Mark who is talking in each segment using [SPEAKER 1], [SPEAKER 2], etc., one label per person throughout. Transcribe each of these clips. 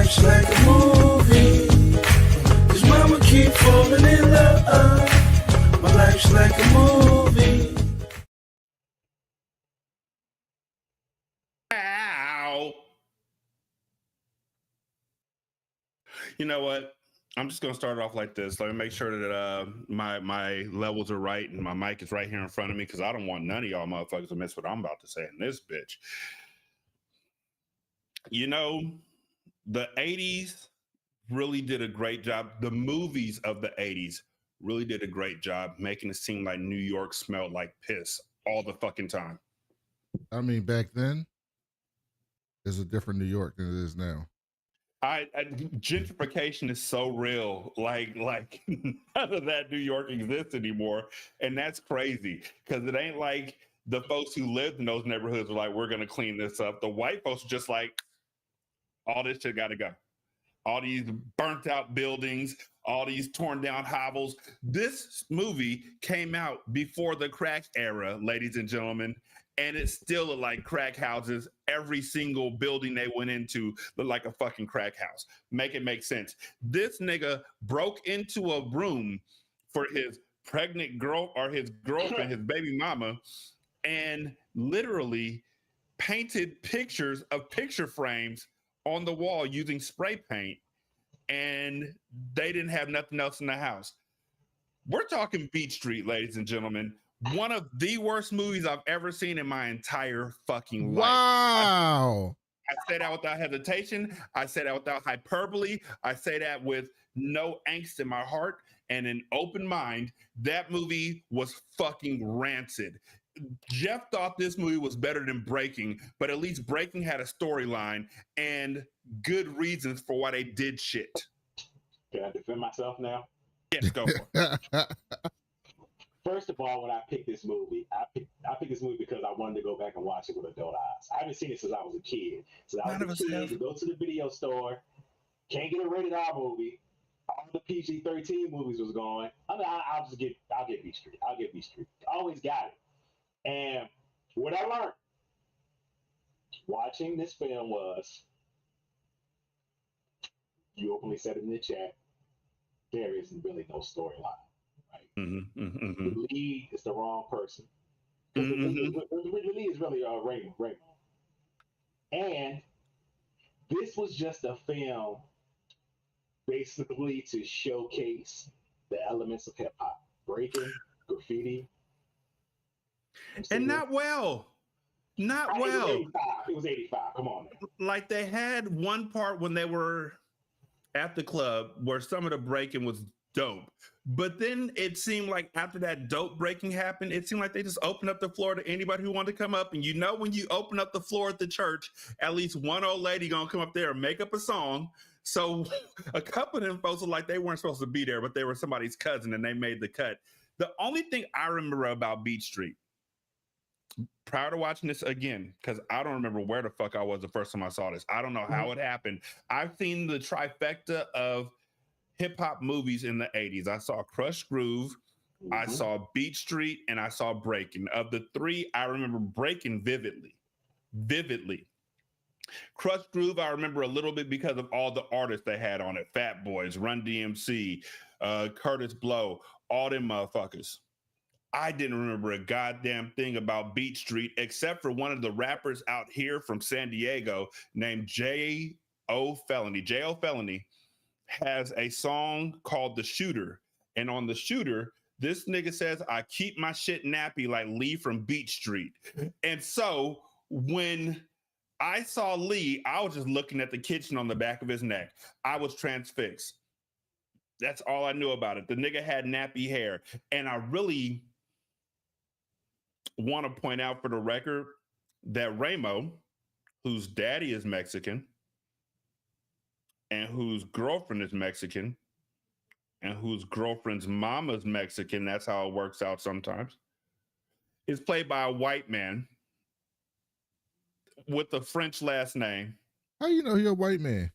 [SPEAKER 1] life's like a movie. His mama keep falling in love. My life's like a movie.
[SPEAKER 2] Ow. You know what? I'm just gonna start off like this. Let me make sure that my levels are right and my mic is right here in front of me, because I don't want none of y'all motherfuckers to miss what I'm about to say in this bitch. You know, the 80s really did a great job. The movies of the 80s really did a great job making it seem like New York smelled like piss all the fucking time.
[SPEAKER 3] I mean, back then, there's a different New York than it is now.
[SPEAKER 2] Gentrification is so real. Like none of that New York exists anymore, and that's crazy, because it ain't like the folks who lived in those neighborhoods are like, we're gonna clean this up. The white folks are just like, all this shit gotta go. All these burnt out buildings, all these torn down hovels. This movie came out before the crack era, ladies and gentlemen, and it still looked like crack houses. Every single building they went into looked like a fucking crack house. Make it make sense. This nigga broke into a room for his pregnant girl or his girlfriend, his baby mama, and literally painted pictures of picture frames on the wall using spray paint, and they didn't have nothing else in the house. We're talking Beach Street, ladies and gentlemen. One of the worst movies I've ever seen in my entire fucking life.
[SPEAKER 3] Wow.
[SPEAKER 2] I say that without hesitation. I say that without hyperbole. I say that with no angst in my heart and an open mind. That movie was fucking rancid. Jeff thought this movie was better than Breaking, but at least Breaking had a storyline and good reasons for why they did shit.
[SPEAKER 4] Can I defend myself now?
[SPEAKER 2] Yes, go for it.
[SPEAKER 4] First of all, when I picked this movie, I picked this movie because I wanted to go back and watch it with adult eyes. I haven't seen it since I was a kid. Since I was a kid, to go to the video store, can't get a rated R movie. All the PG-13 movies was going. I'll get Beach Street. I'll get Beach Street. Always got it. And what I learned watching this film was, you openly said it in the chat, there isn't really no storyline. Right? The lead is the wrong person. The lead is really Raymond. And this was just a film basically to showcase the elements of hip hop, breaking, graffiti.
[SPEAKER 2] And not well. Not well.
[SPEAKER 4] It was 85. Come on, man.
[SPEAKER 2] Like, they had one part when they were at the club where some of the breaking was dope. But then it seemed like after that dope breaking happened, it seemed like they just opened up the floor to anybody who wanted to come up. And you know, when you open up the floor at the church, at least one old lady gonna come up there and make up a song. So a couple of them folks were like they weren't supposed to be there, but they were somebody's cousin and they made the cut. The only thing I remember about Beach Street, prior to watching this again, because I don't remember where the fuck I was the first time I saw this. I don't know how it happened. I've seen the trifecta of hip hop movies in the 80s. I saw Crush Groove, I saw Beach Street, and I saw Breaking. Of the three, I remember Breaking vividly. Crush Groove, I remember a little bit because of all the artists they had on it. Fat Boys, Run DMC, Curtis Blow, all them motherfuckers. I didn't remember a goddamn thing about Beach Street except for one of the rappers out here from San Diego named J.O. Felony. J.O. Felony has a song called The Shooter. And on The Shooter, this nigga says, I keep my shit nappy like Lee from Beach Street. And so when I saw Lee, I was just looking at the kitchen on the back of his neck. I was transfixed. That's all I knew about it. The nigga had nappy hair. And I really want to point out for the record that Ramo, whose daddy is Mexican and whose girlfriend is Mexican and whose girlfriend's mama's Mexican, that's how it works out sometimes, is played by a white man with a French last name.
[SPEAKER 3] How you know you're a white man?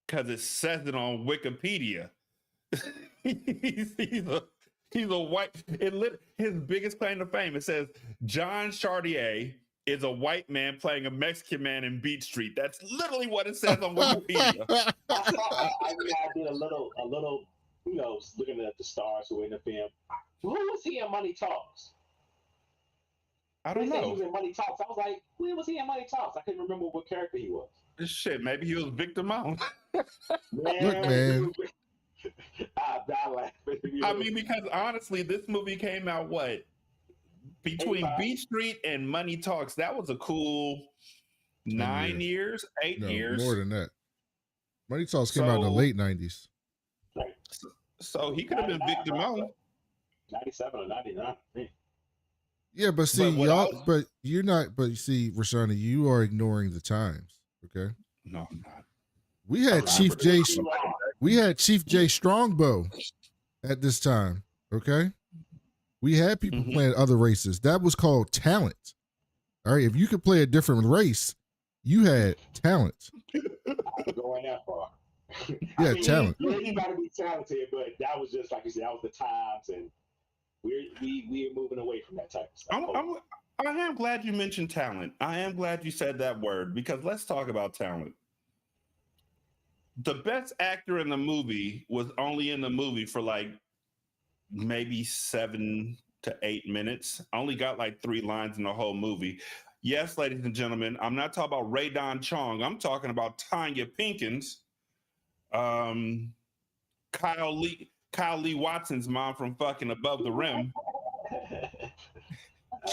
[SPEAKER 2] Because it says it on Wikipedia. He's a white. His biggest claim to fame, it says John Chartier is a white man playing a Mexican man in Beat Street. That's literally what it says on Wikipedia.
[SPEAKER 4] I did a little, looking at the stars who were in the film. Who was he in Money Talks?
[SPEAKER 2] I don't
[SPEAKER 4] He
[SPEAKER 2] know.
[SPEAKER 4] was in Money Talks. I was like, where was he in Money Talks? I couldn't remember what character he was.
[SPEAKER 2] Shit, maybe he was Victor Mount.
[SPEAKER 3] Man.
[SPEAKER 4] I laughing.
[SPEAKER 2] I mean, because honestly, this movie came out between
[SPEAKER 4] 85.
[SPEAKER 2] Beat Street and Money Talks. That was a cool 9 years, 8 years.
[SPEAKER 3] More than that. Money Talks came out in the late 90s.
[SPEAKER 2] So he could have been Victor Mount.
[SPEAKER 4] 97 or 99.
[SPEAKER 3] Yeah, but see, but you're not. But you see, Rashanii, you are ignoring the times. Okay.
[SPEAKER 2] No, I'm not.
[SPEAKER 3] We had Chief J Strongbow at this time. Okay. We had people playing other races. That was called talent. All right. If you could play a different race, you had talent.
[SPEAKER 4] I'm going that far.
[SPEAKER 3] Yeah, talent.
[SPEAKER 4] You got to be talented, but that was just like you said. That was the times, and we're moving away from that type of stuff.
[SPEAKER 2] I am glad you mentioned talent. I am glad you said that word because let's talk about talent. The best actor in the movie was only in the movie for like maybe 7 to 8 minutes. Only got like 3 lines in the whole movie. Yes, ladies and gentlemen, I'm not talking about Ray Don Chong. I'm talking about Tanya Pinkins, Kyle Lee Watson's mom from fucking Above the Rim.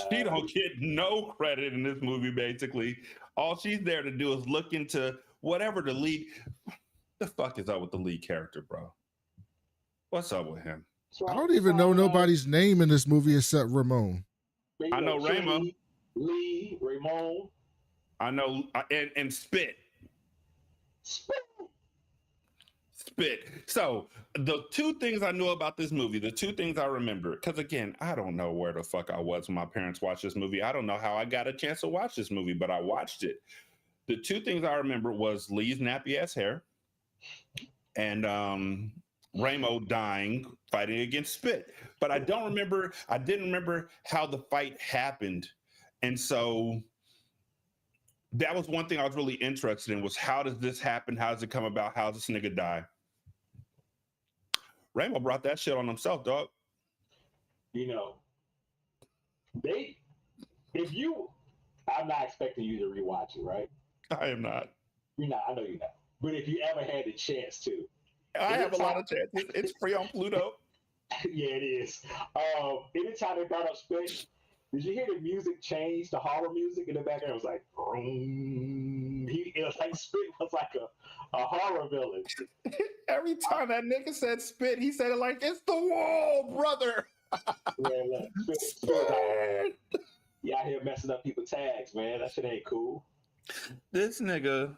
[SPEAKER 2] She don't get no credit in this movie, basically. All she's there to do is look into whatever the lead. The fuck is up with the lead character, bro? What's up with him?
[SPEAKER 3] I don't even know nobody's name in this movie except Ramon.
[SPEAKER 2] I know Ramo.
[SPEAKER 4] Lee, Ramon.
[SPEAKER 2] I know, and Spit. Spit. So the 2 things I knew about this movie, the 2 things I remember, because again, I don't know where the fuck I was when my parents watched this movie. I don't know how I got a chance to watch this movie, but I watched it. The 2 things I remember was Lee's nappy ass hair and Ramo dying, fighting against Spit. But I didn't remember how the fight happened. And so that was one thing I was really interested in was how does this happen? How does it come about? How does this nigga die? Ramo brought that shit on himself, dog.
[SPEAKER 4] I'm not expecting you to rewatch it, right?
[SPEAKER 2] I am not.
[SPEAKER 4] You're not. I know you're not. But if you ever had the chance to.
[SPEAKER 2] I have a lot of chances. It's free on Pluto.
[SPEAKER 4] Yeah, it is. Anytime they brought up Spit, did you hear the music change, the horror music in the background? It was like, it was like Spit was like a horror villain.
[SPEAKER 2] Every time that nigga said Spit, he said it like, it's the wall, brother.
[SPEAKER 4] Yeah, look, Spit. You out here messing up people's tags, man. That shit ain't cool.
[SPEAKER 2] This nigga.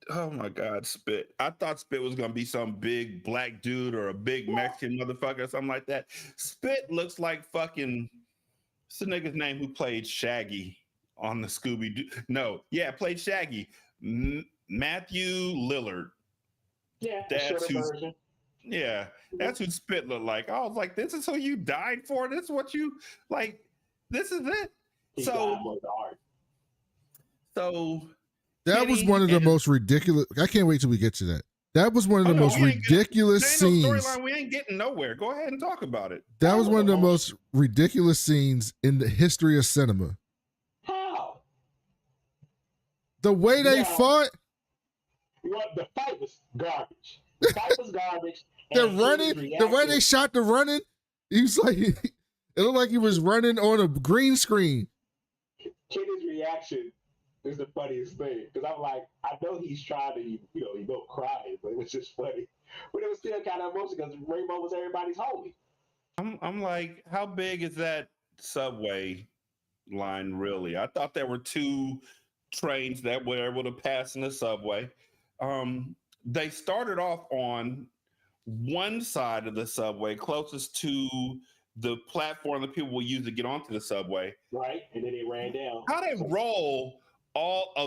[SPEAKER 2] Oh my God, Spit. I thought Spit was gonna be some big black dude or a big Mexican motherfucker or something like that. Spit looks like fucking, what's the nigga's name who played Shaggy on the Scooby-Doo? No, yeah, played Shaggy. Matthew Lillard.
[SPEAKER 4] Yeah,
[SPEAKER 2] that's who. Yeah, that's who Spit looked like. I was like, this is who you died for? This is what you, like, this is it? So
[SPEAKER 3] that was one of the most ridiculous. I can't wait till we get to that. That was one of the most ridiculous scenes.
[SPEAKER 2] No storyline. We ain't getting nowhere. Go ahead and talk about it.
[SPEAKER 3] That was one of the most ridiculous scenes in the history of cinema.
[SPEAKER 4] How?
[SPEAKER 3] The way they fought.
[SPEAKER 4] The fight was garbage. The fight was garbage.
[SPEAKER 3] The way they shot the running, he was like, it looked like he was running on a green screen.
[SPEAKER 4] Kenny's reaction is the funniest thing because I'm like, I know he's trying to, he don't cry, but it was just funny. But it was still kind of emotional because Rainbow was everybody's homie.
[SPEAKER 2] I'm like, how big is that subway line really? I thought there were 2 trains that were able to pass in the subway. They started off on one side of the subway closest to the platform that people will use to get onto the subway.
[SPEAKER 4] Right, and then they ran down.
[SPEAKER 2] How they roll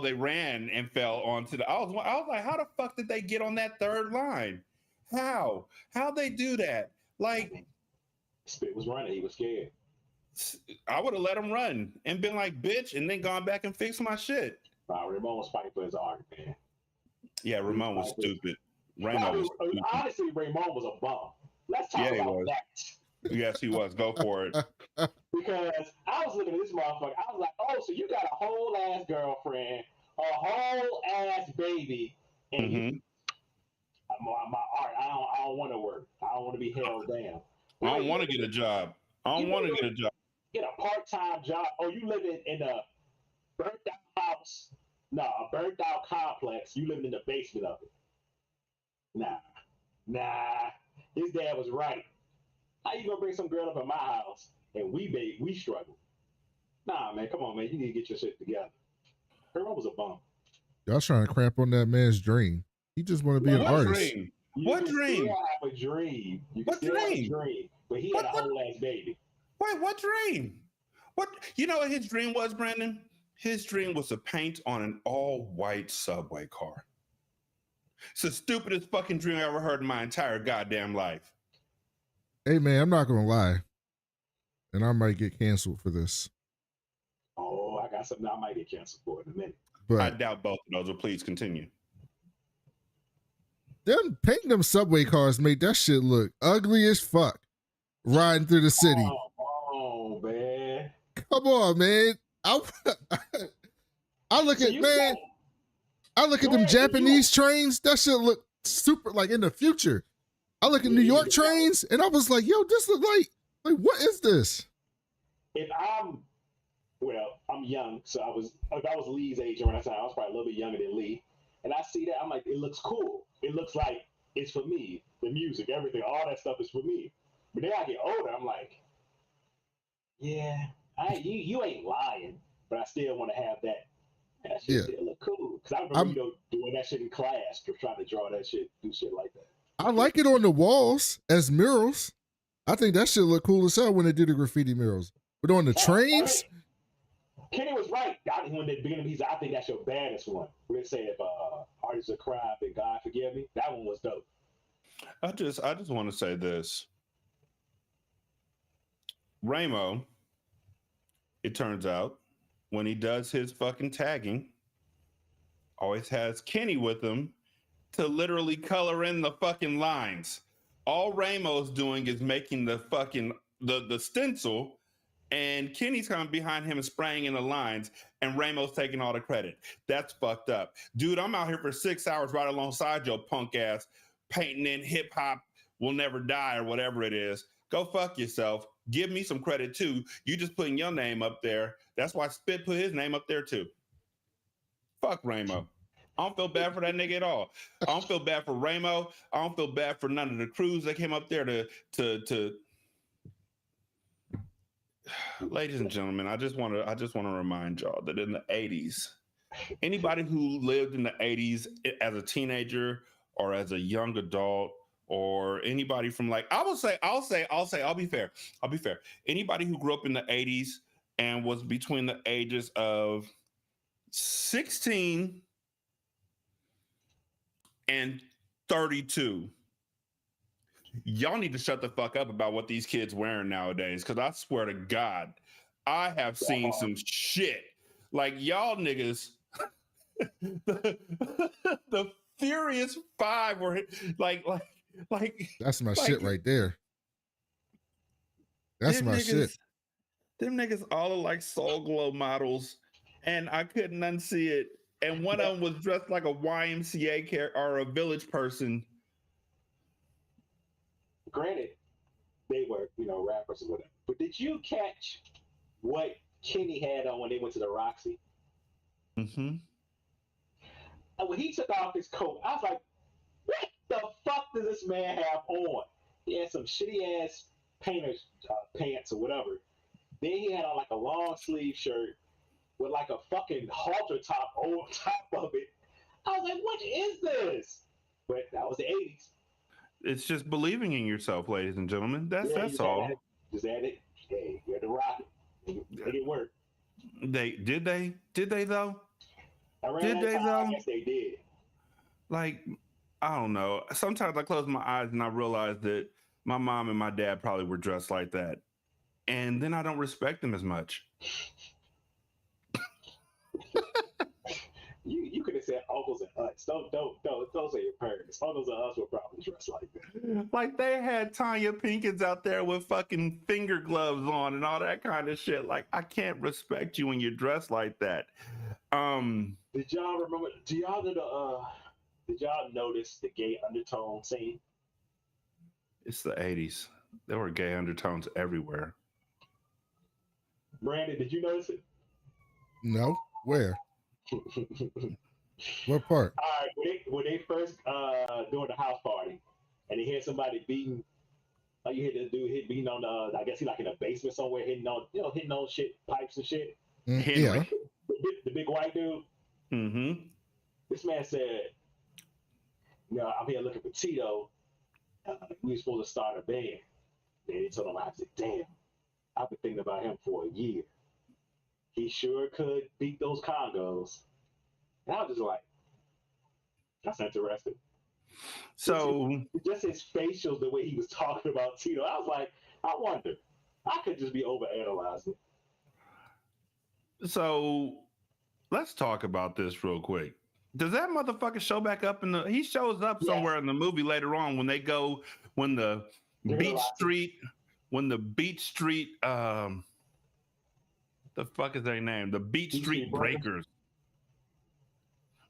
[SPEAKER 2] they ran and fell onto the, I was like, how the fuck did they get on that 3rd line? How'd they do that? Like,
[SPEAKER 4] Spit was running, he was scared.
[SPEAKER 2] I would have let him run and been like, bitch, and then gone back and fixed my shit.
[SPEAKER 4] Ramon was fighting for his art, man.
[SPEAKER 2] Yeah, Ramon was stupid. Ramon was stupid.
[SPEAKER 4] Honestly, Ramon was a bum. Let's talk about that.
[SPEAKER 2] Yes, he was. Go for it.
[SPEAKER 4] Because I was looking at this motherfucker. I was like, oh, so you got a whole ass girlfriend, a whole ass baby, and you, my art. I don't want to work. I don't want to be held down.
[SPEAKER 2] I don't want to get a job. I don't want to get a job.
[SPEAKER 4] Get a part-time job. Oh, you living in a burnt out house? No, a burnt out complex. You living in the basement of it. Nah. His dad was right. How you gonna bring some girl up in my house and we struggle? Nah, man, come on, man. You need to get your shit together. Her mom was a bum.
[SPEAKER 3] Y'all trying to cramp on that man's dream. He just want to be an artist.
[SPEAKER 4] Dream?
[SPEAKER 2] What dream?
[SPEAKER 4] You have a dream.
[SPEAKER 2] What dream?
[SPEAKER 4] But he had a whole ass baby.
[SPEAKER 2] Wait, what dream? What? You know what his dream was, Brandon? His dream was to paint on an all-white subway car. It's the stupidest fucking dream I ever heard in my entire goddamn life.
[SPEAKER 3] Hey, man, I'm not going to lie. And I might get canceled for this.
[SPEAKER 4] Oh, I got something I might get canceled for in a minute.
[SPEAKER 3] But
[SPEAKER 2] I doubt both of those, but please continue.
[SPEAKER 3] Them painting them subway cars made that shit look ugly as fuck. Riding through the city.
[SPEAKER 4] Oh man.
[SPEAKER 3] Come on, man. I look at, man. I look at them Japanese trains. That shit look super, like in the future. I look at New York trains, and I was like, yo, this look like what is this?
[SPEAKER 4] I'm young, so if I was Lee's age around that time, I was probably a little bit younger than Lee. And I see that, I'm like, it looks cool. It looks like it's for me. The music, everything, all that stuff is for me. But then I get older, I'm like, yeah, you ain't lying, but I still want to have that. That shit still look cool. Because I remember doing that shit in class, trying to draw that shit, do shit like that.
[SPEAKER 3] I like it on the walls as murals. I think that shit look cool as hell when they do the graffiti murals. But on the trains?
[SPEAKER 4] Kenny was right. When they beginning of I think that's your baddest one. We'll say if artists are crying, then God forgive me. That one was dope.
[SPEAKER 2] I just want to say this. Ramo, it turns out, when he does his fucking tagging, always has Kenny with him to literally color in the fucking lines. All Ramo's doing is making the fucking the stencil, and Kenny's coming behind him and spraying in the lines, and Ramo's taking all the credit. That's fucked up. Dude, I'm out here for 6 hours right alongside your punk ass, painting in hip hop will never die or whatever it is. Go fuck yourself. Give me some credit too. You just putting your name up there. That's why Spit put his name up there too. Fuck Ramo. I don't feel bad for that nigga at all. I don't feel bad for Ramo. I don't feel bad for none of the crews that came up there to Ladies and gentlemen, I just want to remind y'all that in the 80s, anybody who lived in the 80s as a teenager or as a young adult, or anybody from I'll be fair. Anybody who grew up in the 80s and was between the ages of 16 and 32, y'all need to shut the fuck up about what these kids wearing nowadays. Cause I swear to God, I have seen some shit. Like y'all niggas, the Furious Five were like
[SPEAKER 3] that's my shit right there. That's my shit.
[SPEAKER 2] Them niggas all are like Soul Glow models, and I couldn't unsee it. And one of them was dressed like a YMCA character or a village person.
[SPEAKER 4] Granted, they were, rappers or whatever. But did you catch what Kenny had on when they went to the Roxy?
[SPEAKER 2] Mm-hmm.
[SPEAKER 4] And when he took off his coat, I was like, what the fuck does this man have on? He had some shitty ass painter's pants or whatever. Then he had on like a long sleeve shirt with like a fucking halter top over top of it. I was like, what is this? But that was the 80s.
[SPEAKER 2] It's just believing in yourself, ladies and gentlemen. That's all.
[SPEAKER 4] Just add it. Hey, you're the rocket. Make it work.
[SPEAKER 2] Did they though?
[SPEAKER 4] Did they though? Yes, they did.
[SPEAKER 2] Like, I don't know. Sometimes I close my eyes and I realize that my mom and my dad probably were dressed like that. and then I don't respect them as much.
[SPEAKER 4] You could have said uncles and aunts. Don't say your parents. Uncles and aunts were probably dressed like that.
[SPEAKER 2] Like they had Tanya Pinkins out there with fucking finger gloves on and all that kind of shit. Like I can't respect you when you're dressed like that.
[SPEAKER 4] Did y'all remember? Did y'all notice the gay undertone scene?
[SPEAKER 2] It's the 80s. There were gay undertones everywhere.
[SPEAKER 4] Brandon, did you notice it?
[SPEAKER 3] No, where? What part?
[SPEAKER 4] All right, when they first doing the house party, and they hear somebody beating, like you hear this dude beating on the, I guess he like in a basement somewhere, hitting on shit, pipes and shit.
[SPEAKER 3] Yeah.
[SPEAKER 4] The big white dude.
[SPEAKER 2] Mm-hmm.
[SPEAKER 4] This man said, I'm here looking for Tito. We were supposed to start a band. And he told him, I said, damn, I've been thinking about him for a year. He sure could beat those congos. And I was just like, that's interesting.
[SPEAKER 2] So
[SPEAKER 4] just his facials, the way he was talking about Tito, I was like, I wonder. I could just be overanalyzing.
[SPEAKER 2] So let's talk about this real quick. Does that motherfucker show back up he shows up somewhere in the movie later on when the Beach Street, the fuck is their name? The Beach Street Breakers.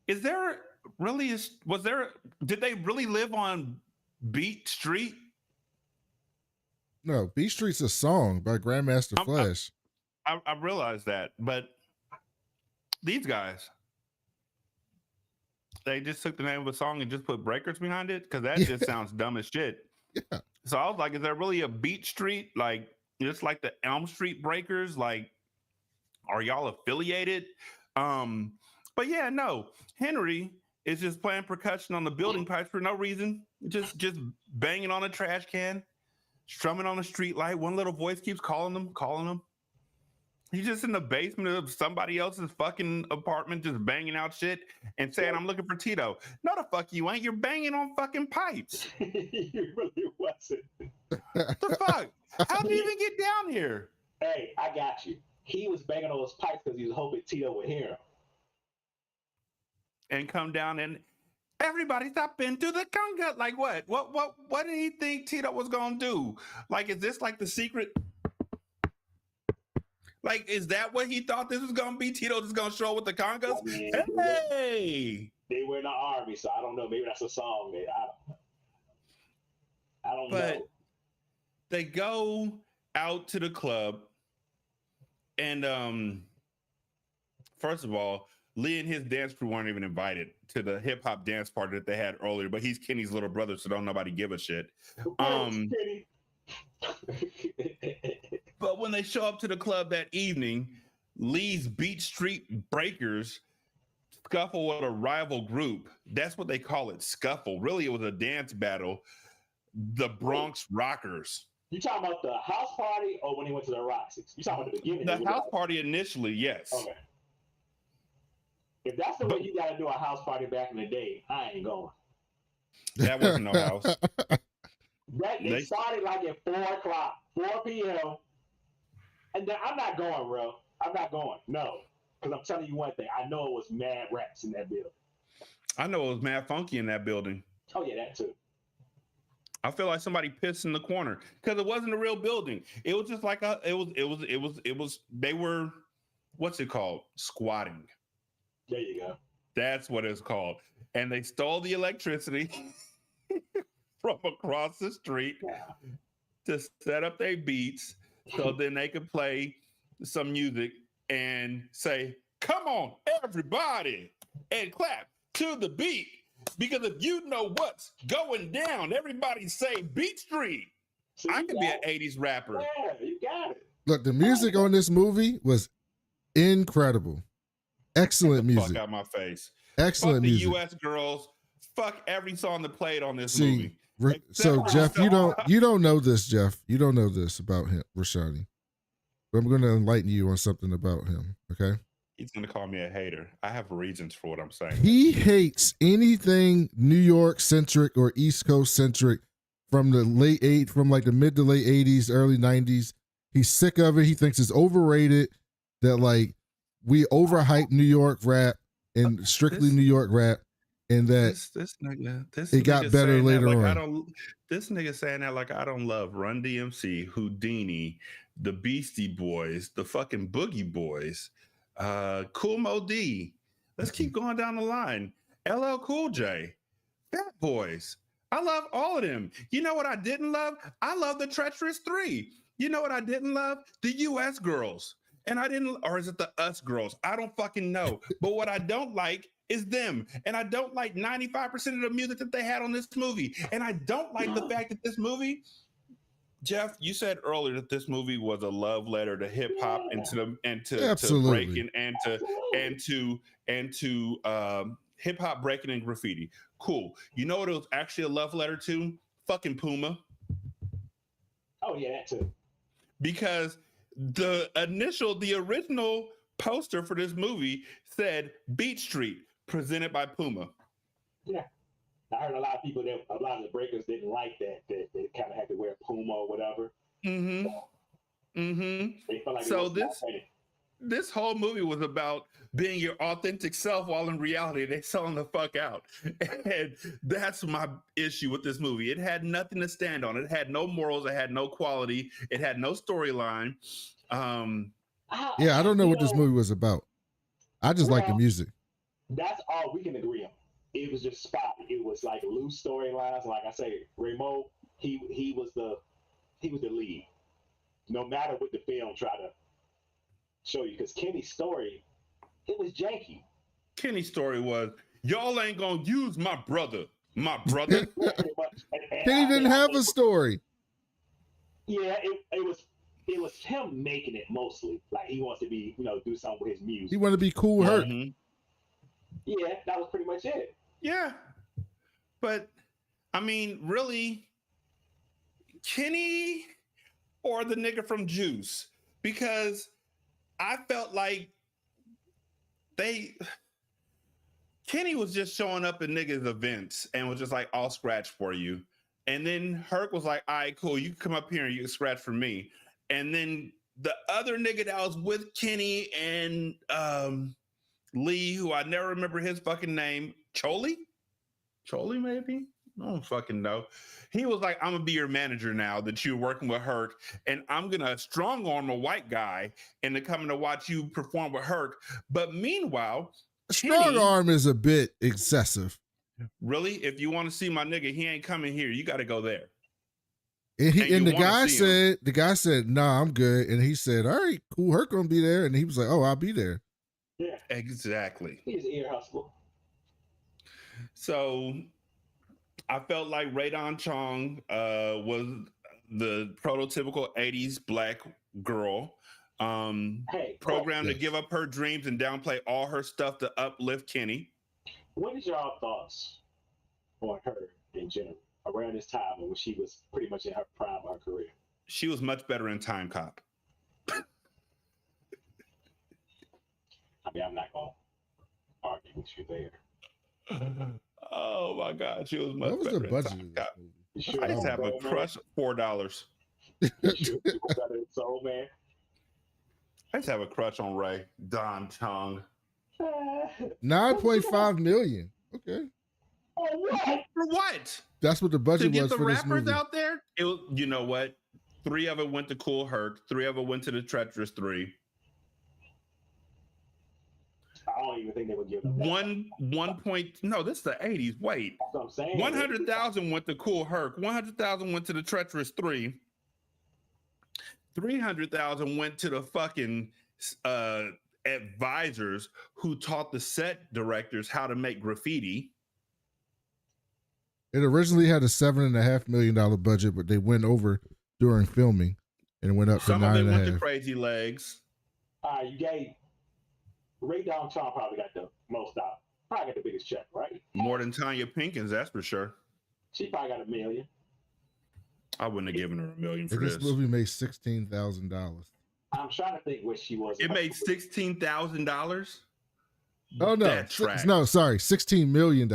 [SPEAKER 2] Is there really, did they really live on Beat Street?
[SPEAKER 3] No, Beat Street's a song by Grandmaster Flash.
[SPEAKER 2] I realize that, but these guys, they just took the name of a song and just put breakers behind it? Because that just sounds dumb as shit.
[SPEAKER 3] Yeah.
[SPEAKER 2] So I was like, is there really a Beat Street? Like, just like the Elm Street Breakers? Like, are y'all affiliated? But yeah, no. Henry is just playing percussion on the building pipes for no reason. Just banging on a trash can, strumming on a street light. One little voice keeps calling him. He's just in the basement of somebody else's fucking apartment, just banging out shit and saying, I'm looking for Tito. No, the fuck you ain't. You're banging on fucking pipes.
[SPEAKER 4] You really wasn't.
[SPEAKER 2] The fuck? How did he even get down here?
[SPEAKER 4] Hey, I got you. He was banging on those pipes because he was hoping Tito would hear him.
[SPEAKER 2] And come down and everybody stop into the conga. Like what? What did he think Tito was gonna do? Like, is this like the secret? Like, is that what he thought this was gonna be? Tito just gonna show up with the congas? I mean, hey!
[SPEAKER 4] They were in the army, so I don't know. Maybe that's a song, man. I don't know.
[SPEAKER 2] They go out to the club, and first of all, Lee and his dance crew weren't even invited to the hip hop dance party that they had earlier. But he's Kenny's little brother, so don't nobody give a shit. But when they show up to the club that evening, Lee's Beach Street Breakers scuffle with a rival group. That's what they call it, scuffle. Really, it was a dance battle. The Bronx Rockers.
[SPEAKER 4] You talking about the house party or when he went to the Roxy's? You talking about the beginning?
[SPEAKER 2] The house party initially, yes.
[SPEAKER 4] Okay. If that's the way you got to do a house party back in the day, I ain't going.
[SPEAKER 2] That wasn't no house.
[SPEAKER 4] They started like at 4 p.m. And then I'm not going, bro. I'm not going. No. Because I'm telling you one thing. I know it was mad raps in that building.
[SPEAKER 2] I know it was mad funky in that building.
[SPEAKER 4] Oh, yeah, that too.
[SPEAKER 2] I feel like somebody pissed in the corner because it wasn't a real building. It was just like they were, what's it called? Squatting.
[SPEAKER 4] There you go.
[SPEAKER 2] That's what it's called. And they stole the electricity from across the street to set up their beats so then they could play some music and say, come on, everybody, and clap to the beat. Because if you know what's going down, everybody say Beat Street. So I could be an 80s rapper.
[SPEAKER 4] Yeah, you got it.
[SPEAKER 3] Look, the music on this movie was incredible. Excellent music.
[SPEAKER 2] Fuck out my face.
[SPEAKER 3] Excellent
[SPEAKER 2] fuck the
[SPEAKER 3] music.
[SPEAKER 2] U.S. girls. Fuck every song that played on this movie.
[SPEAKER 3] So Jeff, you don't know this, Jeff. You don't know this about him, Rashanii. But I'm going to enlighten you on something about him. Okay.
[SPEAKER 2] He's going to call me a hater. I have reasons for what I'm saying.
[SPEAKER 3] He hates anything New York centric or East Coast centric from the mid to late 80s, early 90s. He's sick of it. He thinks it's overrated. That like we overhype New York rap and strictly New York rap, and that
[SPEAKER 2] this
[SPEAKER 3] it got better later
[SPEAKER 2] on. This nigga saying that like I don't love Run DMC, Houdini, the Beastie Boys, the fucking Boogie Boys, Cool Mo D. Let's keep going down the line. LL Cool J, Fat Boys. I love all of them. You know what I didn't love? I love the Treacherous 3. You know what I didn't love? The US girls. And I didn't, or is it the us girls? I don't fucking know. But what I don't like is them. And I don't like 95% of the music that they had on this movie. And I don't like the fact that this movie, Jeff, you said earlier that this movie was a love letter to hip hop and to breaking and to hip hop breaking and graffiti. Cool. You know what it was actually a love letter to? Fucking Puma.
[SPEAKER 4] Oh yeah, that too.
[SPEAKER 2] Because the original poster for this movie said Beat Street, presented by Puma.
[SPEAKER 4] Yeah. I heard a lot of people a lot of the breakers didn't like that they kind of had to wear Puma or whatever.
[SPEAKER 2] Mm-hmm. Mm-hmm.
[SPEAKER 4] They felt like
[SPEAKER 2] so this whole movie was about being your authentic self, while in reality they selling the fuck out. And that's my issue with this movie. It had nothing to stand on. It had no morals. It had no quality. It had no storyline.
[SPEAKER 3] Yeah, I don't know what this movie was about. I just like the music.
[SPEAKER 4] That's all we can agree on. It was just spotty. It was like loose storylines. Like I say, Remo, he was the lead. No matter what the film tried to show you, because Kenny's story, it was janky.
[SPEAKER 2] Kenny's story was, y'all ain't gonna use my brother. My brother.
[SPEAKER 3] Kenny didn't have a story.
[SPEAKER 4] Yeah, it was him making it mostly. Like he wants to be, do something with his music.
[SPEAKER 3] He wanted to be Cool Herc.
[SPEAKER 2] Mm-hmm.
[SPEAKER 4] Yeah, that was pretty much it.
[SPEAKER 2] Yeah. But I mean, really, Kenny or the nigga from Juice? Because I felt like Kenny was just showing up at niggas' events and was just like, I'll scratch for you. And then Herc was like, all right, cool, you can come up here and you can scratch for me. And then the other nigga that was with Kenny and Lee, who I never remember his fucking name, Choli maybe? I don't fucking know. He was like, I'm gonna be your manager now that you're working with Herc, and I'm gonna strong arm a white guy into coming to watch you perform with Herc. But meanwhile,
[SPEAKER 3] strong arm is a bit excessive.
[SPEAKER 2] Really? If you want to see my nigga, he ain't coming here. You got to go there.
[SPEAKER 3] And the guy said, nah, I'm good. And he said, all right, cool, Herc gonna be there. And he was like, oh, I'll be there.
[SPEAKER 2] Yeah, exactly.
[SPEAKER 4] He's ear hustle.
[SPEAKER 2] So I felt like Radon Chong was the prototypical 80s black girl, programmed to give up her dreams and downplay all her stuff to uplift Kenny.
[SPEAKER 4] What is your thoughts on her in general around this time when she was pretty much in her prime of her career?
[SPEAKER 2] She was much better in Time Cop.
[SPEAKER 4] I mean, I'm not going to argue with you there.
[SPEAKER 2] Oh my God, she was much better. What was the budget?
[SPEAKER 4] Sure
[SPEAKER 2] I just have a crush. $4.
[SPEAKER 4] Soul Man.
[SPEAKER 2] I just have a crush on Ray Don Chong.
[SPEAKER 3] 9.5 million. Okay.
[SPEAKER 4] Oh, what?
[SPEAKER 2] For what?
[SPEAKER 3] That's what the budget was for this movie. To get the
[SPEAKER 2] rappers out there, you know what? 3 of it went to Cool Herc. 3 of it went to the Treacherous 3.
[SPEAKER 4] I don't even think they would give them
[SPEAKER 2] no, this is the 80s. Wait.
[SPEAKER 4] That's what I'm saying.
[SPEAKER 2] 100,000 went to Cool Herc. 100,000 went to the Treacherous 3. 300,000 went to the fucking advisors who taught the set directors how to make graffiti.
[SPEAKER 3] It originally had a $7.5 million budget, but they went over during filming and went up to 9.5.
[SPEAKER 2] Some of them went to Crazy Legs.
[SPEAKER 4] You gave Ray Don Chong probably got the most out. Probably got the biggest check, right?
[SPEAKER 2] More than Tanya Pinkins, that's for sure.
[SPEAKER 4] She probably got $1 million.
[SPEAKER 2] I wouldn't have given her $1 million for
[SPEAKER 3] this. This movie made $16,000.
[SPEAKER 4] I'm trying to think what she was.
[SPEAKER 2] It made $16,000.
[SPEAKER 3] Oh no, sorry, $16 million.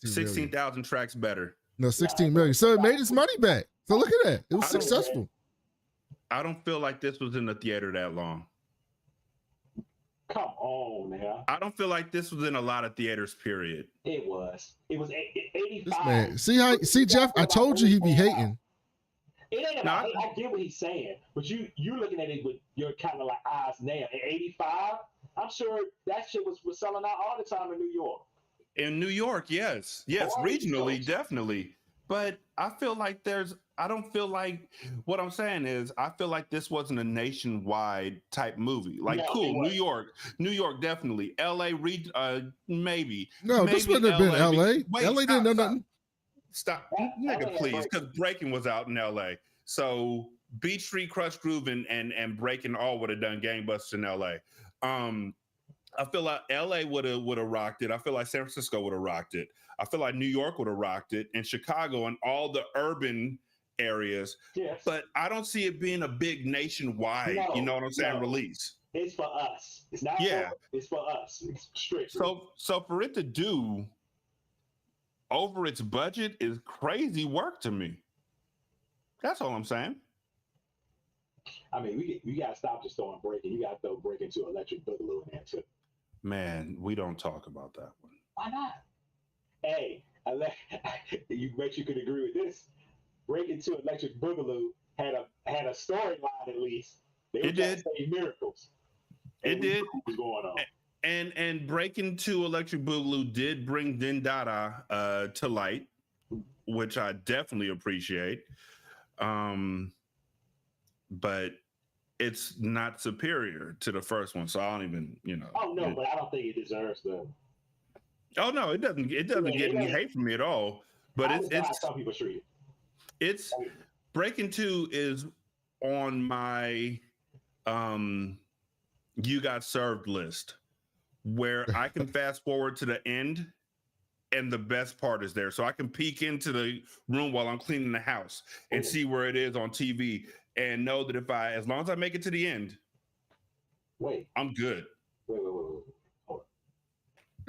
[SPEAKER 2] 16,000 tracks better.
[SPEAKER 3] No, 16 million. So it made its money back. So look at that. It was successful.
[SPEAKER 2] I don't feel like this was in the theater that long.
[SPEAKER 4] Come on now.
[SPEAKER 2] I don't feel like this was in a lot of theaters, period.
[SPEAKER 4] It was. It was 85.
[SPEAKER 3] This man, see Jeff, I told you he'd be hating.
[SPEAKER 4] It ain't about hate. I get what he's saying, but you looking at it with your kind of like eyes now. At 85, I'm sure that shit was selling out all the time in New York.
[SPEAKER 2] In New York, yes, regionally, definitely. But I feel like I don't feel like, what I'm saying is, I feel like this wasn't a nationwide type movie. Like, no, cool, New York, definitely. LA, maybe.
[SPEAKER 3] No,
[SPEAKER 2] maybe
[SPEAKER 3] this wouldn't have been LA.
[SPEAKER 2] Wait,
[SPEAKER 3] LA didn't know nothing.
[SPEAKER 2] Stop, nigga, please, because Breaking was out in LA. So Beach Street, Crush Groove, and Breaking all would have done gangbusters in LA. I feel like LA would have rocked it. I feel like San Francisco would have rocked it. I feel like New York would have rocked it, and Chicago and all the urban areas. Yes. But I don't see it being a big nationwide, you know what I'm saying, release.
[SPEAKER 4] It's for us. It's not it's for us. It's strictly.
[SPEAKER 2] So for it to do over its budget is crazy work to me. That's all I'm saying.
[SPEAKER 4] I mean, we gotta stop just throwing Breaking. You gotta throw Breaking to Electric Boogaloo in there too.
[SPEAKER 2] Man, we don't talk about that one.
[SPEAKER 4] Why not? Hey, you bet you could agree with this. Breaking to Electric Boogaloo had a storyline at least. They were trying to say miracles.
[SPEAKER 2] It did.
[SPEAKER 4] What was going on?
[SPEAKER 2] And Breaking to Electric Boogaloo did bring Din Dada to light, which I definitely appreciate. But it's not superior to the first one, so I don't even,
[SPEAKER 4] Oh no, but I don't think it deserves the.
[SPEAKER 2] Oh no, it doesn't. It doesn't get any hate from me at all. But it's
[SPEAKER 4] some people treat it.
[SPEAKER 2] It's Breaking 2 is on my You Got Served list, where I can fast forward to the end, and the best part is there, so I can peek into the room while I'm cleaning the house and see where it is on TV. And know that as long as I make it to the end, I'm good.
[SPEAKER 4] Wait. Hold on.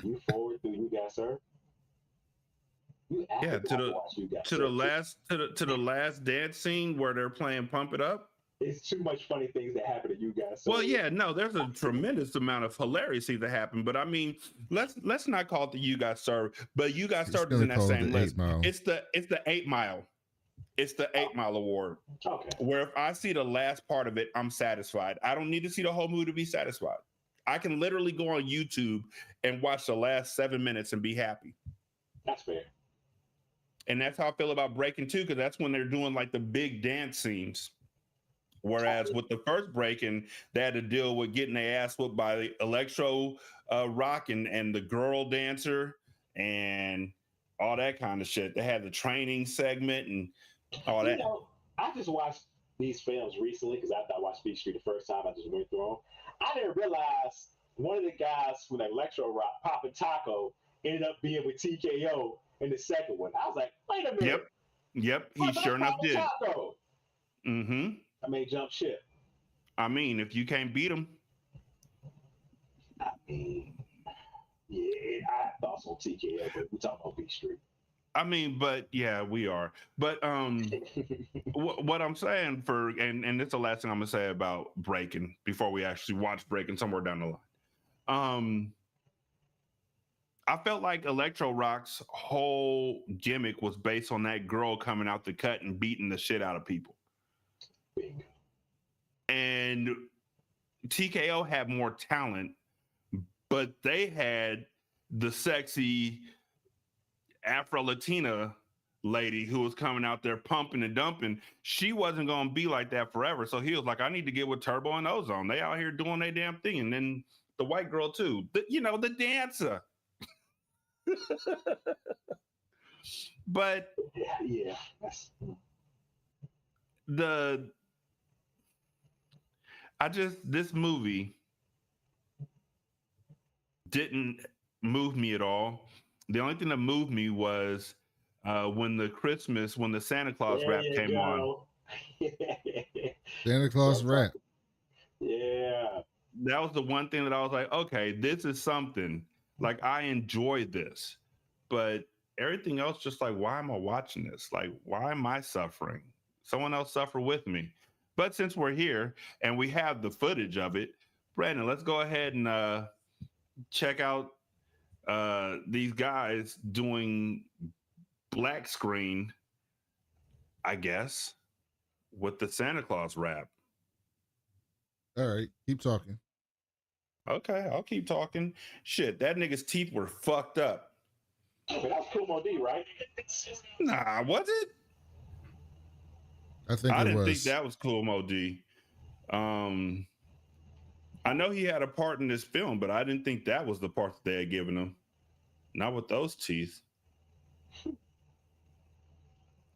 [SPEAKER 4] You forward through You Got Served?
[SPEAKER 2] Yeah, to the last dance scene where they're playing Pump It Up.
[SPEAKER 4] It's too much funny things that happen to You Got Served.
[SPEAKER 2] Well, yeah, no, there's a tremendous amount of hilarity that happen, but I mean, let's not call it the You Got Served, but You Got Served is in that same list. It's the 8 Mile. It's the 8 Mile Award.
[SPEAKER 4] Okay.
[SPEAKER 2] Where if I see the last part of it, I'm satisfied. I don't need to see the whole movie to be satisfied. I can literally go on YouTube and watch the last 7 minutes and be happy.
[SPEAKER 4] That's fair.
[SPEAKER 2] And that's how I feel about Breaking 2, because that's when they're doing like the big dance scenes. Whereas with the first Breaking, they had to deal with getting their ass whooped by the electro rock and the girl dancer and all that kind of shit. They had the training segment and all that.
[SPEAKER 4] I just watched these films recently because after I watched Beach Street the first time, I just went through them. I didn't realize one of the guys from Electro Rock, Papa Taco, ended up being with TKO in the second one. I was like, wait a minute.
[SPEAKER 2] Yep. He sure enough did.
[SPEAKER 4] Taco.
[SPEAKER 2] Mm-hmm.
[SPEAKER 4] I mean, jump ship.
[SPEAKER 2] I mean, if you can't beat him.
[SPEAKER 4] I mean, yeah, I have thoughts on TKO, but we're talking about Beach Street.
[SPEAKER 2] I mean, but yeah, we are. But what I'm saying and it's the last thing I'm gonna say about Breaking before we actually watch Breaking somewhere down the line. I felt like Electro Rock's whole gimmick was based on that girl coming out the cut and beating the shit out of people. And TKO had more talent, but they had the sexy Afro-Latina lady who was coming out there pumping and dumping. She wasn't going to be like that forever. So he was like, I need to get with Turbo and Ozone. They out here doing their damn thing. And then the white girl too, the dancer. But
[SPEAKER 4] yeah.
[SPEAKER 2] This movie didn't move me at all. The only thing that moved me was when the Santa Claus rap came on.
[SPEAKER 3] Santa Claus rap.
[SPEAKER 4] Yeah.
[SPEAKER 2] That was the one thing that I was like, okay, this is something. Like, I enjoy this. But everything else, just like, why am I watching this? Like, why am I suffering? Someone else suffer with me. But since we're here and we have the footage of it, Brandon, let's go ahead and check out these guys doing black screen, I guess, with the Santa Claus rap.
[SPEAKER 3] All right, keep talking.
[SPEAKER 2] Okay, I'll keep talking. Shit, that nigga's teeth were fucked up.
[SPEAKER 4] But that was Kumo D, right?
[SPEAKER 2] Nah, was it?
[SPEAKER 3] I think
[SPEAKER 2] I
[SPEAKER 3] it
[SPEAKER 2] didn't
[SPEAKER 3] was.
[SPEAKER 2] think that was Cool Mo D. I know he had a part in this film, but I didn't think that was the part that they had given him. Not with those teeth.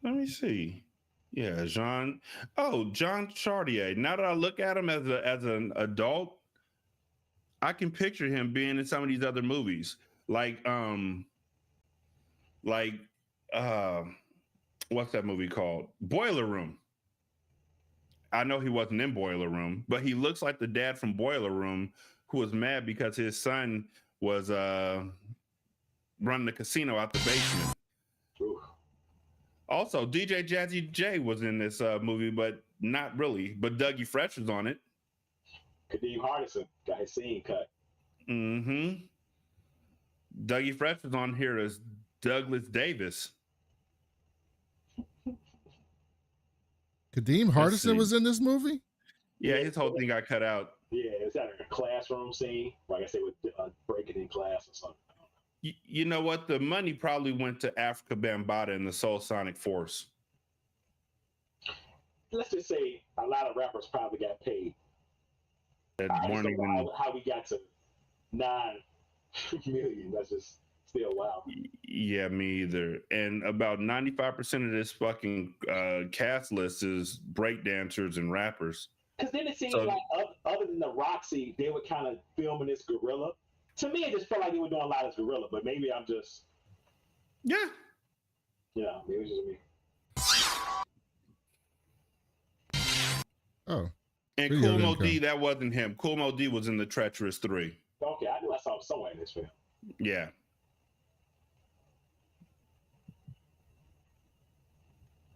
[SPEAKER 2] Let me see. Yeah, John Chartier. Now that I look at him as an adult, I can picture him being in some of these other movies. Like what's that movie called? Boiler Room. I know he wasn't in Boiler Room, but he looks like the dad from Boiler Room who was mad because his son was running the casino out the basement.
[SPEAKER 4] Ooh.
[SPEAKER 2] Also, DJ Jazzy J was in this movie, but not really. But Dougie Fresh was on it.
[SPEAKER 4] Kadeem Hardison got his scene cut.
[SPEAKER 2] Mm-hmm. Dougie Fresh was on here as Douglas Davis.
[SPEAKER 3] Kadeem Hardison was in this movie?
[SPEAKER 2] Yeah, his whole thing got cut out.
[SPEAKER 4] Yeah, is that a classroom scene? Like I said, with breaking in class or something.
[SPEAKER 2] You know what? The money probably went to Africa Bambaataa and the Soul Sonic Force.
[SPEAKER 4] Let's just say a lot of rappers probably got paid.
[SPEAKER 2] That
[SPEAKER 4] I
[SPEAKER 2] weren't
[SPEAKER 4] don't know
[SPEAKER 2] even...
[SPEAKER 4] how we got to 9 million. That's just still wild.
[SPEAKER 2] Yeah, me either. And about 95% of this fucking cast list is breakdancers and rappers.
[SPEAKER 4] Because then it seems like other than the Roxy, they were kind of filming this guerrilla. To me, it just felt like they were doing a lot of guerrilla, but maybe I'm just...
[SPEAKER 2] Yeah.
[SPEAKER 4] Yeah, maybe it's just me.
[SPEAKER 3] Oh.
[SPEAKER 2] And Cool Mo D, that wasn't him. Cool Mo D was in the Treacherous 3.
[SPEAKER 4] Okay, I knew I saw him somewhere in this film.
[SPEAKER 2] Yeah.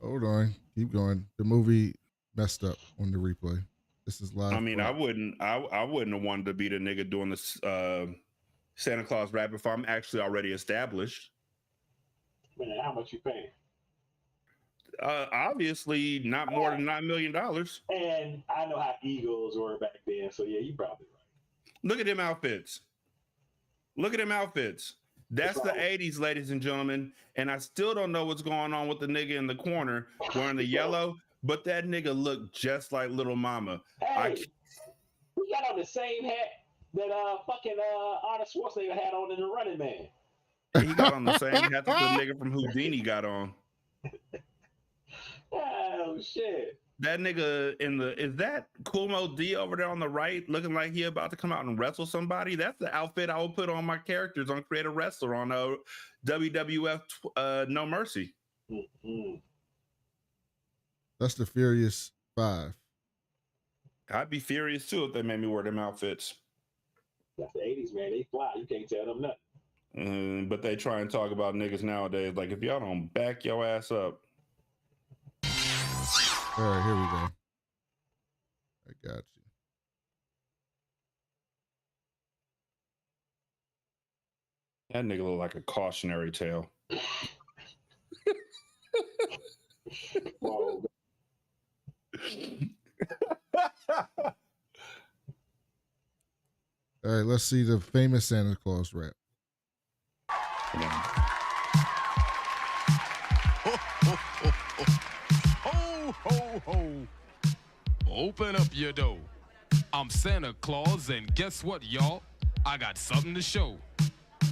[SPEAKER 3] Hold on. Keep going. The movie messed up on the replay. This is live.
[SPEAKER 2] I mean, I wouldn't have wanted to be the nigga doing this Santa Claus rap if I'm actually already established.
[SPEAKER 4] Man, how much you paying?
[SPEAKER 2] Obviously not more than $9 million.
[SPEAKER 4] And I know how egos were back then, so yeah, you probably right.
[SPEAKER 2] Look at them outfits. Look at them outfits. That's the 80s, ladies and gentlemen. And I still don't know what's going on with the nigga in the corner wearing the yellow, but that nigga looked just like Little Mama.
[SPEAKER 4] Hey, we got on the same hat that fucking Arnold Schwarzenegger had on in The Running Man.
[SPEAKER 2] He got on the same hat that the nigga from Houdini got on.
[SPEAKER 4] Oh shit!
[SPEAKER 2] That nigga is that Cool Mo D over there on the right, looking like he about to come out and wrestle somebody? That's the outfit I would put on my characters on Create a Wrestler on WWF No Mercy.
[SPEAKER 4] Mm-hmm.
[SPEAKER 3] That's the Furious 5.
[SPEAKER 2] I'd be furious too if they made me wear them outfits.
[SPEAKER 4] That's the 80s, man. They fly. You can't tell them nothing.
[SPEAKER 2] But they try and talk about niggas nowadays. Like, if y'all don't back your ass up.
[SPEAKER 3] All right, here we go. I got you.
[SPEAKER 2] That nigga look like a cautionary tale.
[SPEAKER 4] Whoa.
[SPEAKER 3] All right, let's see the famous Santa Claus rap.
[SPEAKER 5] Ho, ho, ho, ho. Ho, ho, ho. Open up your door. I'm Santa Claus, and guess what, y'all? I got something to show.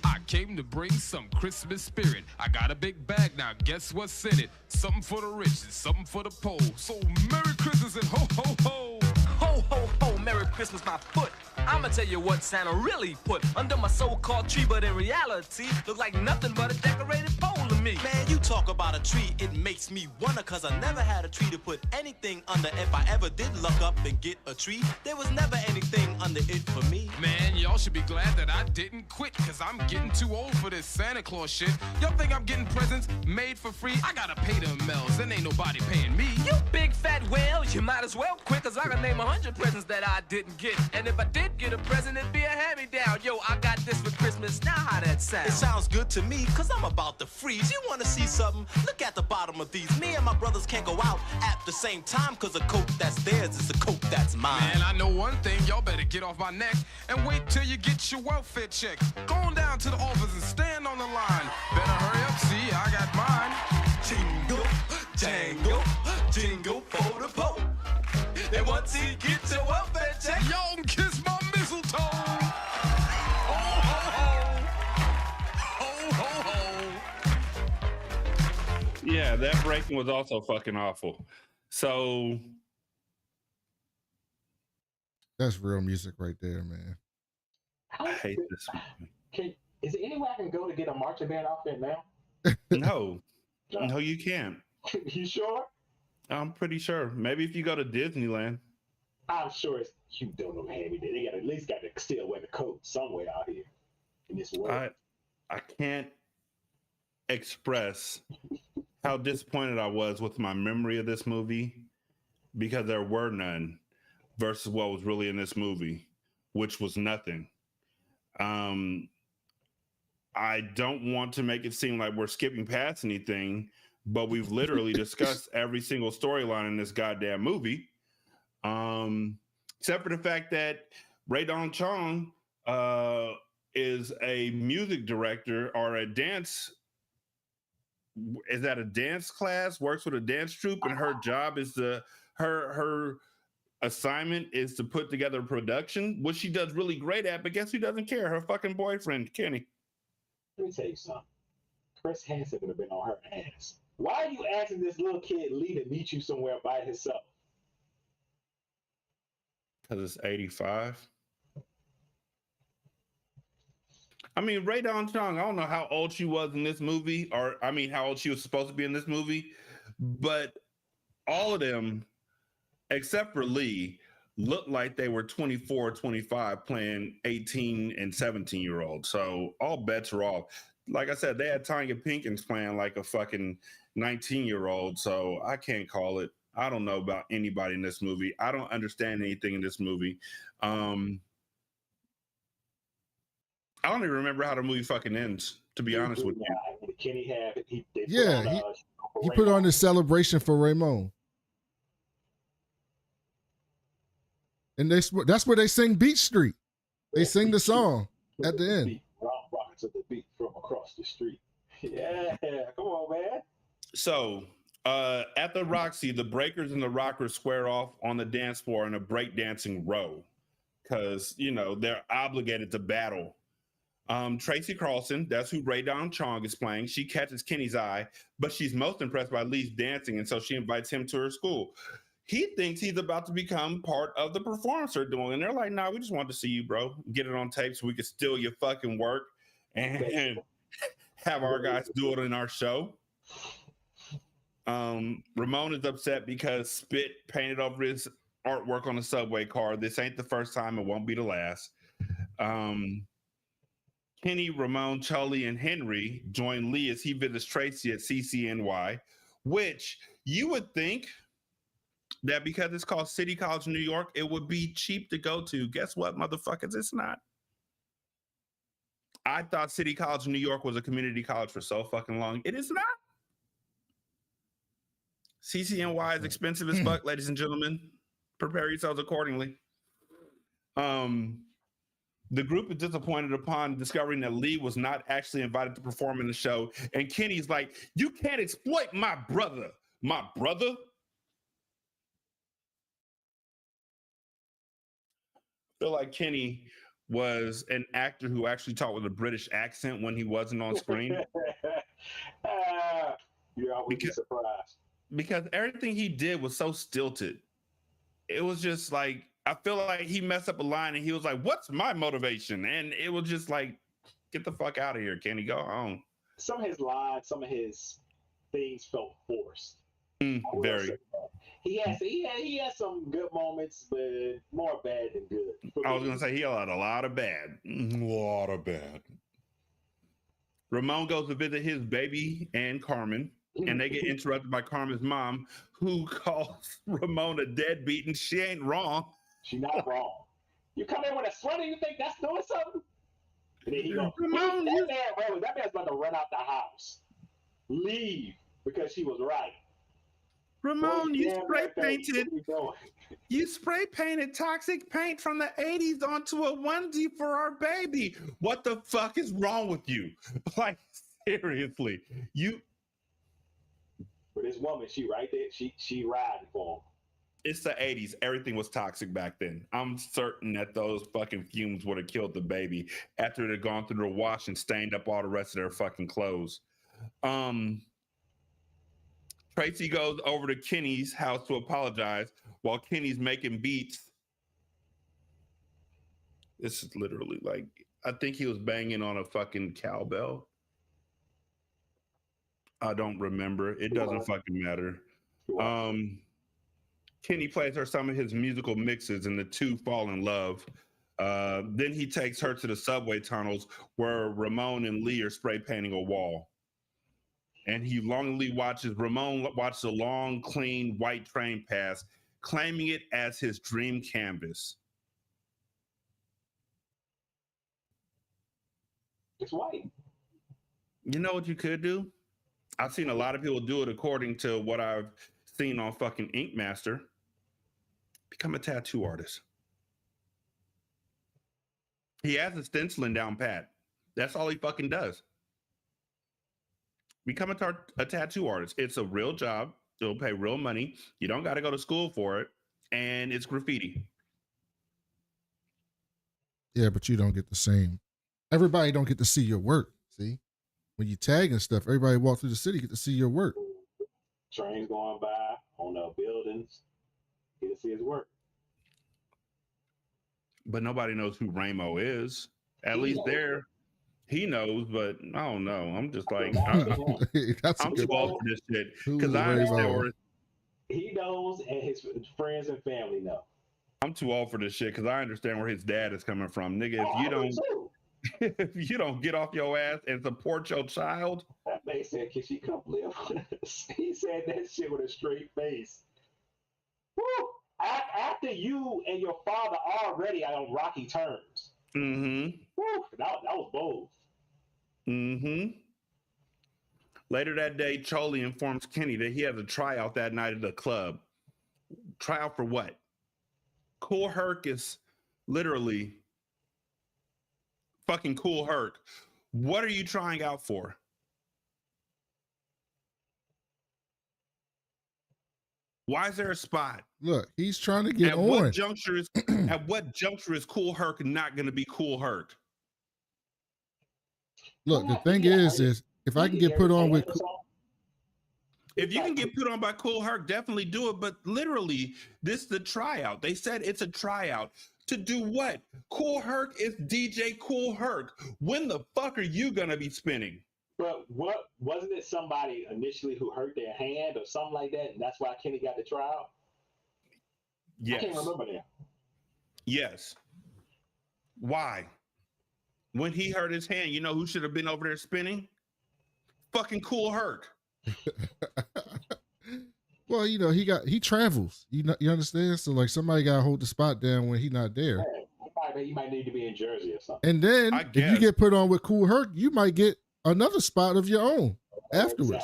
[SPEAKER 5] I came to bring some Christmas spirit. I got a big bag now, guess what's in it? Something for the rich and something for the poor. So Merry Christmas and ho, ho, ho.
[SPEAKER 6] Ho, ho, ho, Merry Christmas, my foot. I'ma tell you what Santa really put under my so-called tree, but in reality, look like nothing but a decorated pole to me.
[SPEAKER 7] Man, you talk about a tree, it makes me wonder, cause I never had a tree to put anything under. If I ever did look up and get a tree, there was never anything under it for me.
[SPEAKER 5] Man, y'all should be glad that I didn't quit, cause I'm getting too old for this Santa Claus shit. Y'all think I'm getting presents made for free? I gotta pay them Mel's, and ain't nobody paying me.
[SPEAKER 6] You big fat whale, you might as well quit, cause I can name 100 presents that I didn't get. And if I did get a present, it'd be a hand-me-down. Yo, I got this for Christmas, now how that sound?
[SPEAKER 7] It sounds good to me, cause I'm about to freeze. You wanna see something? Look at the bottom of these. Me and my brothers can't go out at the same time, cause a coat that's theirs is a coat that's mine.
[SPEAKER 5] Man, I know one thing, y'all better get off my neck and wait till you get your welfare check. Go on down to the office and stand on the line. Better hurry up, see, I got mine.
[SPEAKER 7] Jingle, jangle, jingle for the Pope. And once he gets your welfare check,
[SPEAKER 5] Y'all can kiss my mistletoe. Ho, ho, ho. Ho, ho, ho.
[SPEAKER 2] Yeah, that breaking was also fucking awful. So
[SPEAKER 3] That's real music right there, man.
[SPEAKER 2] I hate this movie.
[SPEAKER 4] Is there any way I can go to get a marching band outfit now?
[SPEAKER 2] No, no, you can't.
[SPEAKER 4] You sure?
[SPEAKER 2] I'm pretty sure. Maybe if you go to Disneyland.
[SPEAKER 4] I'm sure it's you don't know Hammy. They got at least got to still wear the coat somewhere out here in this world.
[SPEAKER 2] I can't express how disappointed I was with my memory of this movie because there were none versus what was really in this movie, which was nothing. I don't want to make it seem like we're skipping past anything, but we've literally discussed every single storyline in this goddamn movie. Except for the fact that Ray Dong Chong is a music director or a dance. Is that a dance class? Works with a dance troupe, and her job is her assignment is to put together a production, which she does really great at. But guess who doesn't care? Her fucking boyfriend, Kenny.
[SPEAKER 4] Let me tell you something. Chris Hansen would have been on her ass. Why are you asking this little kid Lee to meet you somewhere by himself?
[SPEAKER 2] Because it's 85. I mean, Ray Dong Chong, I don't know how old she was in this movie, or I mean, how old she was supposed to be in this movie, but all of them, except for Lee, looked like they were 24, 25 playing 18 and 17-year-olds. So all bets are off. Like I said, they had Tanya Pinkins playing like a fucking 19-year-old. So I can't call it. I don't know about anybody in this movie. I don't understand anything in this movie. I don't even remember how the movie fucking ends, to be honest with you.
[SPEAKER 4] Kenny had it. He
[SPEAKER 3] put on the celebration for Raymond. And that's where they sing Beach Street. They sing the song at the end.
[SPEAKER 4] Rocking to the beat from across the street. Yeah, come on, man.
[SPEAKER 2] So at the Roxy, the Breakers and the Rockers square off on the dance floor in a breakdancing row because, you know, they're obligated to battle. Tracy Carlson, that's who Ray Dong Chong is playing. She catches Kenny's eye, but she's most impressed by Lee's dancing, and so she invites him to her school. He thinks he's about to become part of the performance they're doing, and they're like, "Nah, we just want to see you, bro. Get it on tape so we can steal your fucking work and have our guys do it in our show." Ramon is upset because spit painted over his artwork on the subway car. This ain't the first time. It won't be the last. Kenny, Ramon, Charlie, and Henry join Lee as he visits Tracy at CCNY, which you would think that because it's called City College New York, it would be cheap to go to. Guess what, motherfuckers? It's not. I thought City College New York was a community college for so fucking long. It is not. CCNY is expensive as fuck, ladies and gentlemen. Prepare yourselves accordingly. The group is disappointed upon discovering that Lee was not actually invited to perform in the show. And Kenny's like, "You can't exploit my brother." My brother? I feel like Kenny was an actor who actually talked with a British accent when he wasn't on screen.
[SPEAKER 4] You're always surprised.
[SPEAKER 2] Because everything he did was so stilted. It was just like, I feel like he messed up a line and he was like, "What's my motivation?" And it was just like, "Get the fuck out of here, Kenny. Go home."
[SPEAKER 4] Some of his lines, some of his things felt forced.
[SPEAKER 2] Very.
[SPEAKER 4] He has some good moments, but more bad than good.
[SPEAKER 2] I was gonna say he had a lot of bad. Ramon goes to visit his baby and Carmen, and they get interrupted by Carmen's mom, who calls Ramon a deadbeat, and she ain't wrong.
[SPEAKER 4] She's not wrong. You come in with a sweater, you think that's doing something? And then he goes,
[SPEAKER 2] Ramon,
[SPEAKER 4] that man's about to run out the house. Leave, because she was right.
[SPEAKER 2] Ramon, you spray painted toxic paint from the 80s onto a onesie for our baby. What the fuck is wrong with you? Like, seriously.
[SPEAKER 4] But this woman, she right there, she riding for him.
[SPEAKER 2] It's the 80s. Everything was toxic back then. I'm certain that those fucking fumes would have killed the baby after it had gone through the wash and stained up all the rest of their fucking clothes. Tracy goes over to Kenny's house to apologize while Kenny's making beats. This is literally like, I think he was banging on a fucking cowbell. I don't remember. It doesn't fucking matter. Kenny plays her some of his musical mixes and the two fall in love. Then he takes her to the subway tunnels where Ramon and Lee are spray painting a wall. And he Ramon watches a long, clean, white train pass, claiming it as his dream canvas.
[SPEAKER 4] It's white.
[SPEAKER 2] You know what you could do? I've seen a lot of people do it according to what I've seen on fucking Ink Master. Become a tattoo artist. He has the stenciling down pat. That's all he fucking does. Become a tattoo artist. It's a real job. It'll pay real money. You don't got to go to school for it. And it's graffiti.
[SPEAKER 3] Yeah, but you don't get the same. Everybody don't get to see your work. See? When you tag and stuff, everybody walk through the city get to see your work.
[SPEAKER 4] Trains going by on the buildings. Get to see his work.
[SPEAKER 2] But nobody knows who Ramo is. At least there. He knows, but I don't know. I'm just like, I'm too old for this shit. Because I understand where
[SPEAKER 4] he knows and his friends and family know.
[SPEAKER 2] I'm too old for this shit because I understand where his dad is coming from. Nigga, if you don't get off your ass and support your child.
[SPEAKER 4] That man said, "Can she come live with us?" He said that shit with a straight face. Woo! After you and your father already are on rocky terms.
[SPEAKER 2] Mm-hmm.
[SPEAKER 4] Woo! That was bold.
[SPEAKER 2] Mm-hmm. Later that day, Charlie informs Kenny that he has a tryout that night at the club. Tryout for what? Cool Herc is literally fucking Cool Herc. What are you trying out for? Why is there a spot?
[SPEAKER 3] Look, he's trying to get
[SPEAKER 2] at
[SPEAKER 3] on.
[SPEAKER 2] What juncture is at what juncture is Cool Herc not going to be Cool Herc?
[SPEAKER 3] Look, the thing is if I can get put on with,
[SPEAKER 2] if you can get put on by Cool Herc, definitely do it. But literally, this is the tryout. They said it's a tryout to do what? Cool Herc is DJ Cool Herc. When the fuck are you gonna be spinning?
[SPEAKER 4] But what wasn't it somebody initially who hurt their hand or something like that, and that's why Kenny got the tryout?
[SPEAKER 2] Yes.
[SPEAKER 4] I can't remember that.
[SPEAKER 2] Yes. Why? When he hurt his hand, you know who should have been over there spinning? Fucking Cool Herc.
[SPEAKER 3] Well, you know, he travels. You understand? So like somebody gotta hold the spot down when he's not there.
[SPEAKER 4] He might need to be in Jersey or something.
[SPEAKER 3] And then if you get put on with Cool Herc, you might get another spot of your own afterwards.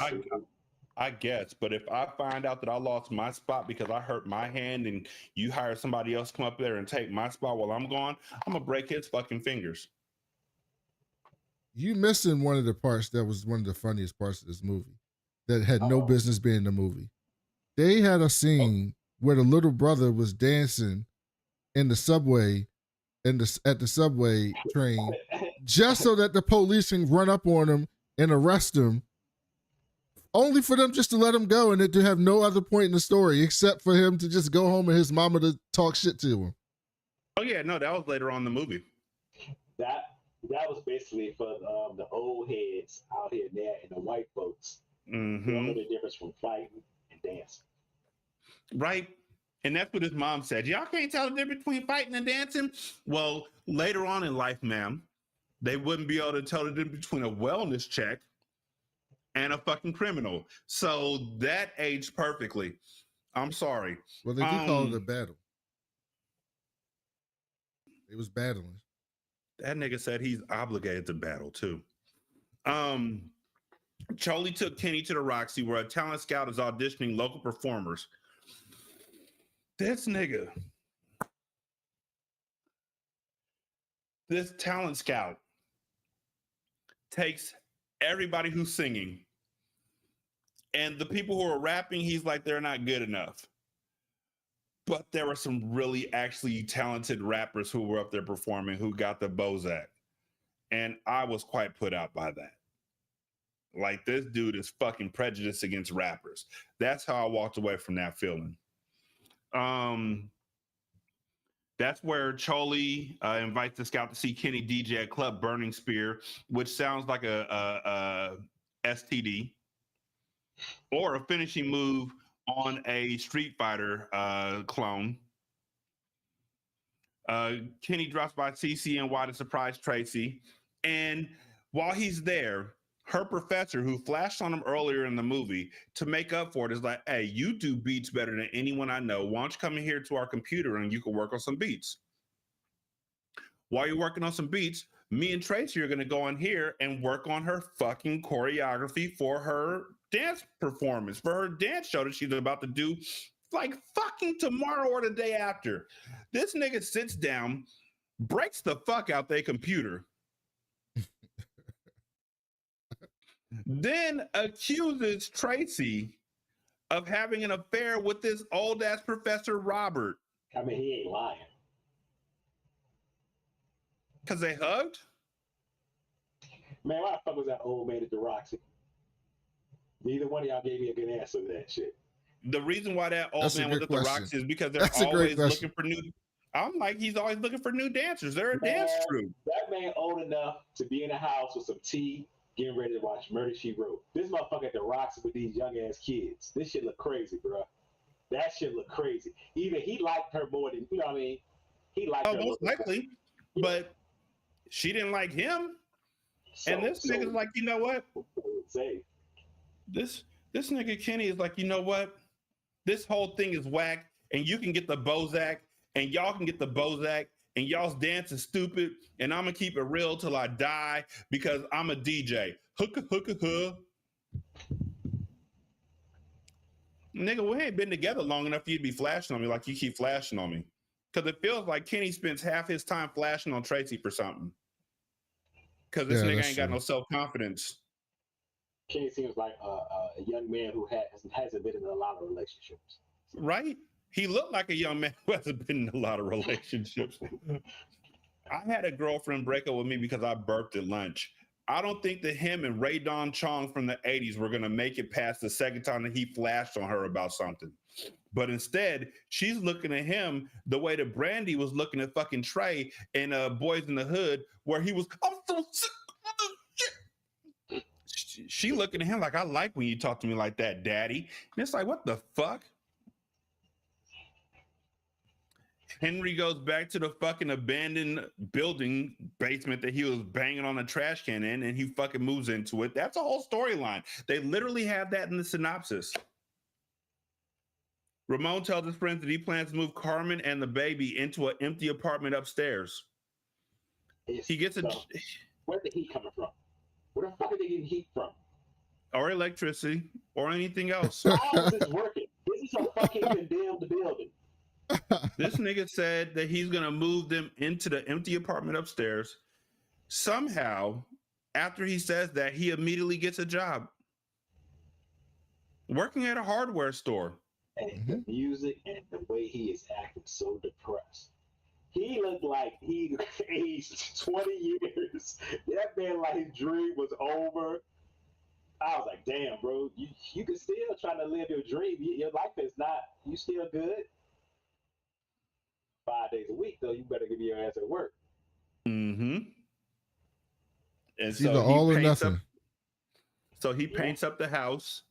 [SPEAKER 2] I guess, but if I find out that I lost my spot because I hurt my hand and you hire somebody else to come up there and take my spot while I'm gone, I'm gonna break his fucking fingers. You
[SPEAKER 3] missing one of the parts that was one of the funniest parts of this movie that had no business being in the movie. They had a scene where the little brother was dancing in the subway at the subway train just so that the police can run up on him and arrest him, only for them just to let him go and to have no other point in the story except for him to just go home and his mama to talk shit to him.
[SPEAKER 2] Oh yeah, no, that was later on in the movie.
[SPEAKER 4] That was basically for the old heads out here there and the white folks.
[SPEAKER 2] Mm-hmm.
[SPEAKER 4] They don't know the difference from fighting and dancing.
[SPEAKER 2] Right. And that's what his mom said. Y'all can't tell the difference between fighting and dancing. Well, later on in life, ma'am, they wouldn't be able to tell the difference between a wellness check and a fucking criminal. So that aged perfectly. I'm sorry.
[SPEAKER 3] Well, they do call it a battle. It was battling.
[SPEAKER 2] That nigga said he's obligated to battle too. Charlie took Kenny to the Roxy, where a talent scout is auditioning local performers. This nigga, this talent scout takes everybody who's singing, and the people who are rapping, he's like, they're not good enough. But there were some really actually talented rappers who were up there performing who got the Bozak. And I was quite put out by that. Like, this dude is fucking prejudiced against rappers. That's how I walked away from that feeling. That's where Charlie invites the scout to see Kenny DJ at Club Burning Spear, which sounds like a STD or a finishing move on a Street Fighter clone. Kenny drops by CCNY to surprise Tracy. And while he's there, her professor, who flashed on him earlier in the movie, to make up for it, is like, hey, you do beats better than anyone I know. Why don't you come in here to our computer and you can work on some beats? While you're working on some beats, me and Tracy are going to go in here and work on her fucking choreography for her dance performance, for her dance show that she's about to do like fucking tomorrow or the day after. This nigga sits down, breaks the fuck out their computer, then accuses Tracy of having an affair with this old ass Professor Robert.
[SPEAKER 4] I mean, he ain't lying.
[SPEAKER 2] Because they hugged?
[SPEAKER 4] Man, why the fuck was that old man at the Roxy? Neither one of y'all gave me a good answer to that shit.
[SPEAKER 2] The reason why that old man was at the Roxy is because they're
[SPEAKER 3] That's
[SPEAKER 2] always looking for new. I'm like, he's always looking for new dancers. They're a dance troupe.
[SPEAKER 4] That man old enough to be in the house with some tea, getting ready to watch Murder, She Wrote. This motherfucker at the Roxy with these young ass kids. This shit look crazy, bro. That shit look crazy. Even he liked her more than, you know what I mean? He liked her.
[SPEAKER 2] Most likely, but she didn't like him. And this nigga's like, you know what? This nigga Kenny is like, you know what? This whole thing is whack, and you can get the Bozak, and y'all can get the Bozak, and y'all's dance is stupid, and I'm gonna keep it real till I die because I'm a DJ. Hookah, hookah, hookah. Nigga, we ain't been together long enough for you to be flashing on me like you keep flashing on me. Because it feels like Kenny spends half his time flashing on Tracy for something. Because this nigga ain't got no self-confidence.
[SPEAKER 4] Kenny seems like a young man who hasn't been in a lot of relationships.
[SPEAKER 2] Right? He looked like a young man who hasn't been in a lot of relationships. I had a girlfriend break up with me because I burped at lunch. I don't think that him and Ray Don Chong from the 80s were going to make it past the second time that he flashed on her about something. But instead, she's looking at him the way that Brandy was looking at fucking Trey in Boys in the Hood, where he was, I'm so sick of this shit. She looking at him like, I like when you talk to me like that, daddy. And it's like, what the fuck? Henry goes back to the fucking abandoned building basement that he was banging on a trash can in, and he fucking moves into it. That's a whole storyline. They literally have that in the synopsis. Ramon tells his friends that he plans to move Carmen and the baby into an empty apartment upstairs. He gets a...
[SPEAKER 4] Where's the heat coming from? Where the fuck are they getting heat from?
[SPEAKER 2] Or electricity, or anything else.
[SPEAKER 4] How is this working? This is a fucking condemned building.
[SPEAKER 2] This nigga said that he's gonna move them into the empty apartment upstairs. Somehow, after he says that, he immediately gets a job working at a hardware store.
[SPEAKER 4] And the music and the way he is acting so depressed. He looked like he aged 20 years. That man, like his dream was over. I was like, damn, bro, you can still try to live your dream. Your life is not, you still good. 5 days a week, though, you better give your ass at work.
[SPEAKER 2] Mm-hmm. And
[SPEAKER 3] It's either all or nothing.
[SPEAKER 2] So he paints up the house.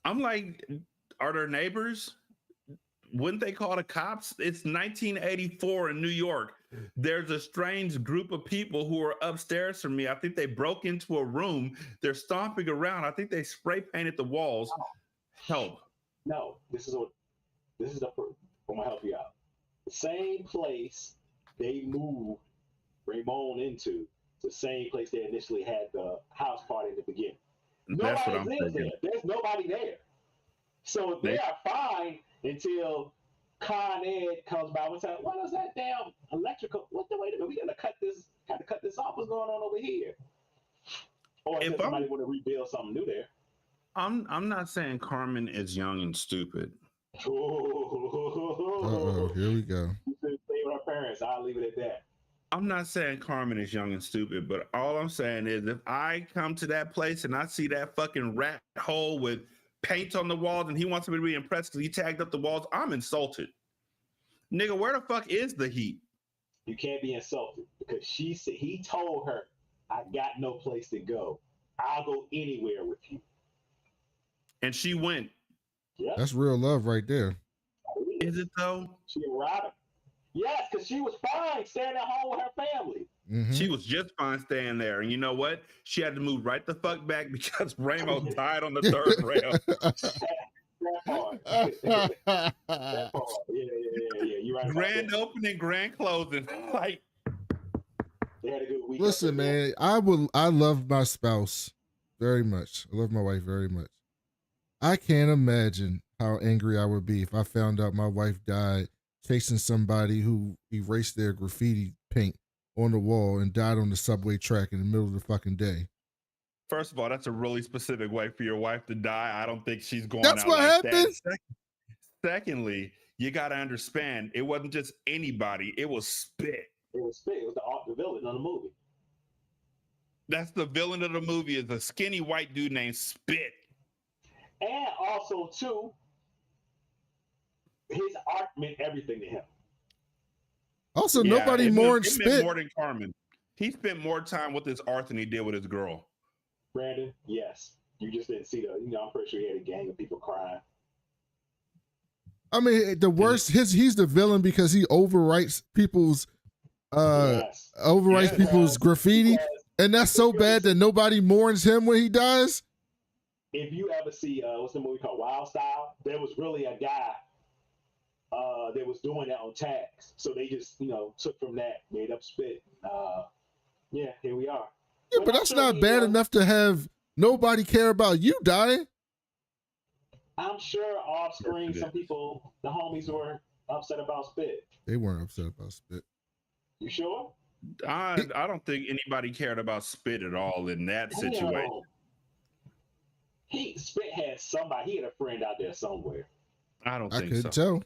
[SPEAKER 2] I'm like, are there neighbors? Wouldn't they call the cops? It's 1984 in New York. There's a strange group of people who are upstairs from me. I think they broke into a room. They're stomping around. I think they spray painted the walls. Help.
[SPEAKER 4] No, I'm gonna help you out. The same place they moved Ramon into, the same place they initially had the house party in the beginning.
[SPEAKER 2] That's what I'm
[SPEAKER 4] Nobody lives
[SPEAKER 2] thinking.
[SPEAKER 4] there. There's nobody there. So they are fine until Con Ed comes by and says, "What is that damn electrical? Wait a minute, we gotta cut this off. What's going on over here?" Or if somebody want to rebuild something new there.
[SPEAKER 2] I'm not saying Carmen is young and stupid.
[SPEAKER 3] Uh-oh, here we go.
[SPEAKER 4] You should stay with her parents. I'll leave it at that.
[SPEAKER 2] I'm not saying Carmen is young and stupid, but all I'm saying is if I come to that place and I see that fucking rat hole with paint on the walls and he wants me to be impressed because he tagged up the walls, I'm insulted. Nigga, where the fuck is the heat?
[SPEAKER 4] You can't be insulted because he told her, "I got no place to go. I'll go anywhere with you."
[SPEAKER 2] And she went.
[SPEAKER 4] Yeah.
[SPEAKER 3] That's real love right there.
[SPEAKER 2] Is it though?
[SPEAKER 4] She allowed him. Yes, because she was fine staying at home with her family.
[SPEAKER 3] Mm-hmm.
[SPEAKER 2] She was just fine staying there. And you know what? She had to move right the fuck back because Ramo died on the third rail.
[SPEAKER 4] That part. That part. Yeah. You're right.
[SPEAKER 2] Grand opening, grand closing. Like,
[SPEAKER 4] they had a good week.
[SPEAKER 3] Listen, man, I love my spouse very much. I love my wife very much. I can't imagine how angry I would be if I found out my wife died chasing somebody who erased their graffiti paint on the wall and died on the subway track in the middle of the fucking day.
[SPEAKER 2] first of all, that's a really specific way for your wife to die. I don't think she's going
[SPEAKER 3] That's
[SPEAKER 2] out
[SPEAKER 3] what
[SPEAKER 2] like
[SPEAKER 3] happened?
[SPEAKER 2] that. Secondly, you got to understand, it wasn't just anybody. It was Spit.
[SPEAKER 4] It was Spit. It was the villain of the movie.
[SPEAKER 2] That's the villain of the movie, is a skinny white dude named Spit.
[SPEAKER 4] And also, too, his art meant everything to him.
[SPEAKER 3] Also, nobody mourned
[SPEAKER 2] Spit.
[SPEAKER 3] Spit.
[SPEAKER 2] More than Carmen. He spent more time with his art than he did with his girl.
[SPEAKER 4] Brandon, yes. You just didn't see I'm pretty sure he had a gang of people crying.
[SPEAKER 3] I mean, the worst, he's the villain because he overwrites people's people's graffiti. And that's so bad that nobody mourns him when he dies.
[SPEAKER 4] If you ever see what's the movie called Wild Style, there was really a guy that was doing that on tags. So they just took from that, made up Spit. Yeah, here we are.
[SPEAKER 3] Yeah, but that's not bad enough to have nobody care about you dying.
[SPEAKER 4] I'm sure off screen some people, the homies, were upset about Spit.
[SPEAKER 3] They weren't upset about Spit.
[SPEAKER 4] You sure?
[SPEAKER 2] I don't think anybody cared about Spit at all in that situation.
[SPEAKER 4] Spit had somebody. He had a friend out there somewhere.
[SPEAKER 2] I don't think
[SPEAKER 3] I couldn't tell.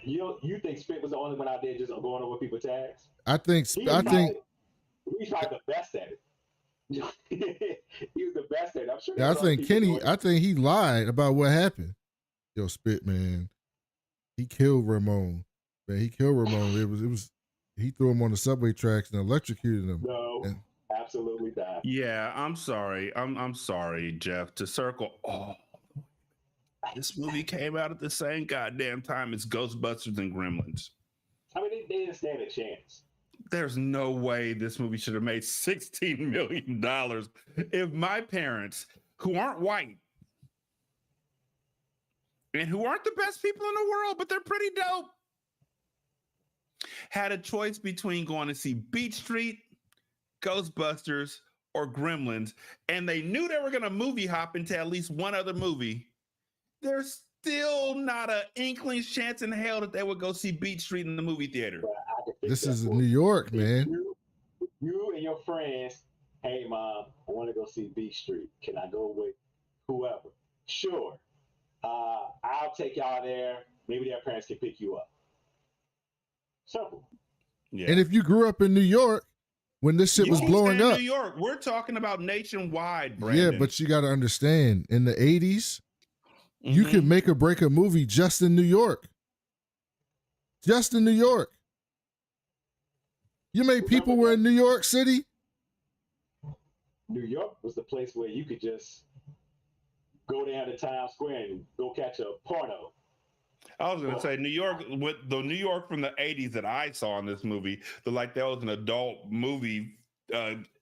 [SPEAKER 4] You think Spit was the only one out there just going over people's tags?
[SPEAKER 3] I think
[SPEAKER 4] he's probably the best at it. He was the best at it. I'm sure.
[SPEAKER 3] Yeah, I think he lied about what happened. Yo, Spit, man, he killed Ramon. Man, he killed Ramon. It was he threw him on the subway tracks and electrocuted him.
[SPEAKER 4] No, absolutely not.
[SPEAKER 2] Yeah, I'm sorry. I'm sorry, Jeff. To circle. This movie came out at the same goddamn time as Ghostbusters and Gremlins.
[SPEAKER 4] I mean, they didn't stand a chance.
[SPEAKER 2] There's no way this movie should have made $16 million if my parents, who aren't white and who aren't the best people in the world, but they're pretty dope, had a choice between going to see Beach Street, Ghostbusters, or Gremlins, and they knew they were going to movie hop into at least one other movie, there's still not an inkling chance in hell that they would go see Beach Street in the movie theater.
[SPEAKER 3] This is New York, man.
[SPEAKER 4] You and your friends, hey, Mom, I want to go see Beach Street. Can I go with whoever? Sure. I'll take y'all there. Maybe their parents can pick you up. Simple.
[SPEAKER 2] Yeah.
[SPEAKER 3] And if you grew up in New York when this shit was blowing up.
[SPEAKER 2] New York, we're talking about nationwide, Brandon.
[SPEAKER 3] Yeah, but you got to understand, in the 80s, You can make or break a movie just in New York. Just in New York. You made people were in New York City.
[SPEAKER 4] New York was the place where you could just go down to Times Square and go catch a porno.
[SPEAKER 2] I was gonna say New York, with the New York from the 80s that I saw in this movie, like that was an adult movie,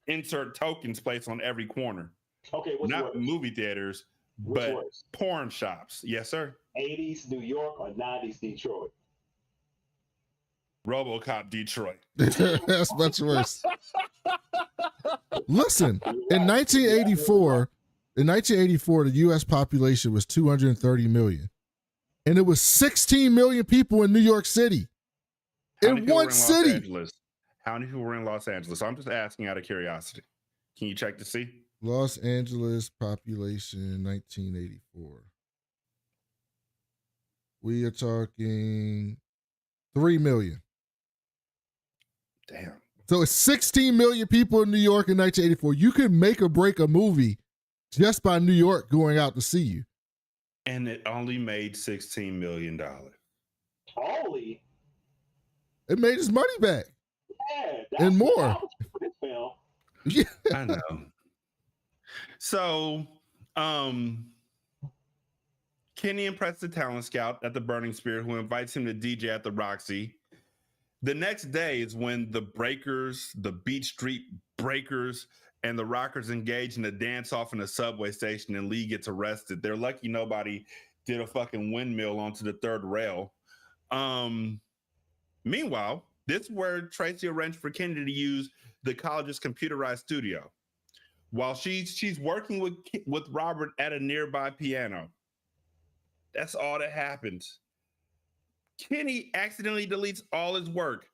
[SPEAKER 2] insert tokens placed on every corner.
[SPEAKER 4] Okay, what's
[SPEAKER 2] not
[SPEAKER 4] worse?
[SPEAKER 2] Movie theaters,
[SPEAKER 4] What's
[SPEAKER 2] but
[SPEAKER 4] worse?
[SPEAKER 2] porn shops. Yes, sir.
[SPEAKER 4] 80s New York or 90s Detroit?
[SPEAKER 2] RoboCop Detroit.
[SPEAKER 3] That's much worse. Listen, in 1984, the U.S. population was 230 million, and it was 16 million people in New York City. In one city.
[SPEAKER 2] How many people were in Los Angeles? I'm just asking out of curiosity. Can you check to see?
[SPEAKER 3] Los Angeles population 1984. We are talking 3 million.
[SPEAKER 2] Damn.
[SPEAKER 3] So it's 16 million people in New York in 1984. You can make or break a movie just by New York going out to see you.
[SPEAKER 2] And it only made $16 million.
[SPEAKER 4] Only?
[SPEAKER 3] It made his money back.
[SPEAKER 4] Yeah.
[SPEAKER 3] And more.
[SPEAKER 4] This film.
[SPEAKER 3] Yeah.
[SPEAKER 2] I know. So, Kenny impressed the talent scout at the Burning Spear, who invites him to DJ at the Roxy. The next day is when the Breakers, the Beach Street Breakers, and the Rockers engage in a dance-off in a subway station, and Lee gets arrested. They're lucky nobody did a fucking windmill onto the third rail. Meanwhile, this is where Tracy arranged for Kenny to use the college's computerized studio while she's working with Robert at a nearby piano. That's all that happens. Kenny accidentally deletes all his work.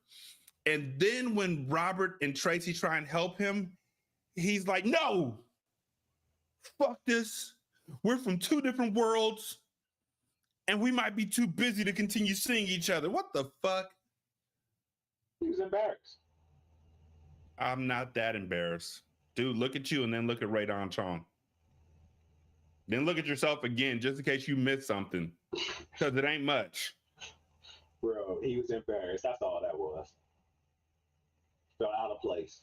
[SPEAKER 2] And then when Robert and Tracy try and help him, he's like, no, fuck this. We're from two different worlds, and we might be too busy to continue seeing each other. What the fuck?
[SPEAKER 4] He was embarrassed.
[SPEAKER 2] I'm not that embarrassed. Dude, look at you and then look at Ray Don Chong. Then look at yourself again, just in case you missed something, because it ain't much.
[SPEAKER 4] Bro, he was embarrassed. That's all that was. Felt out of place.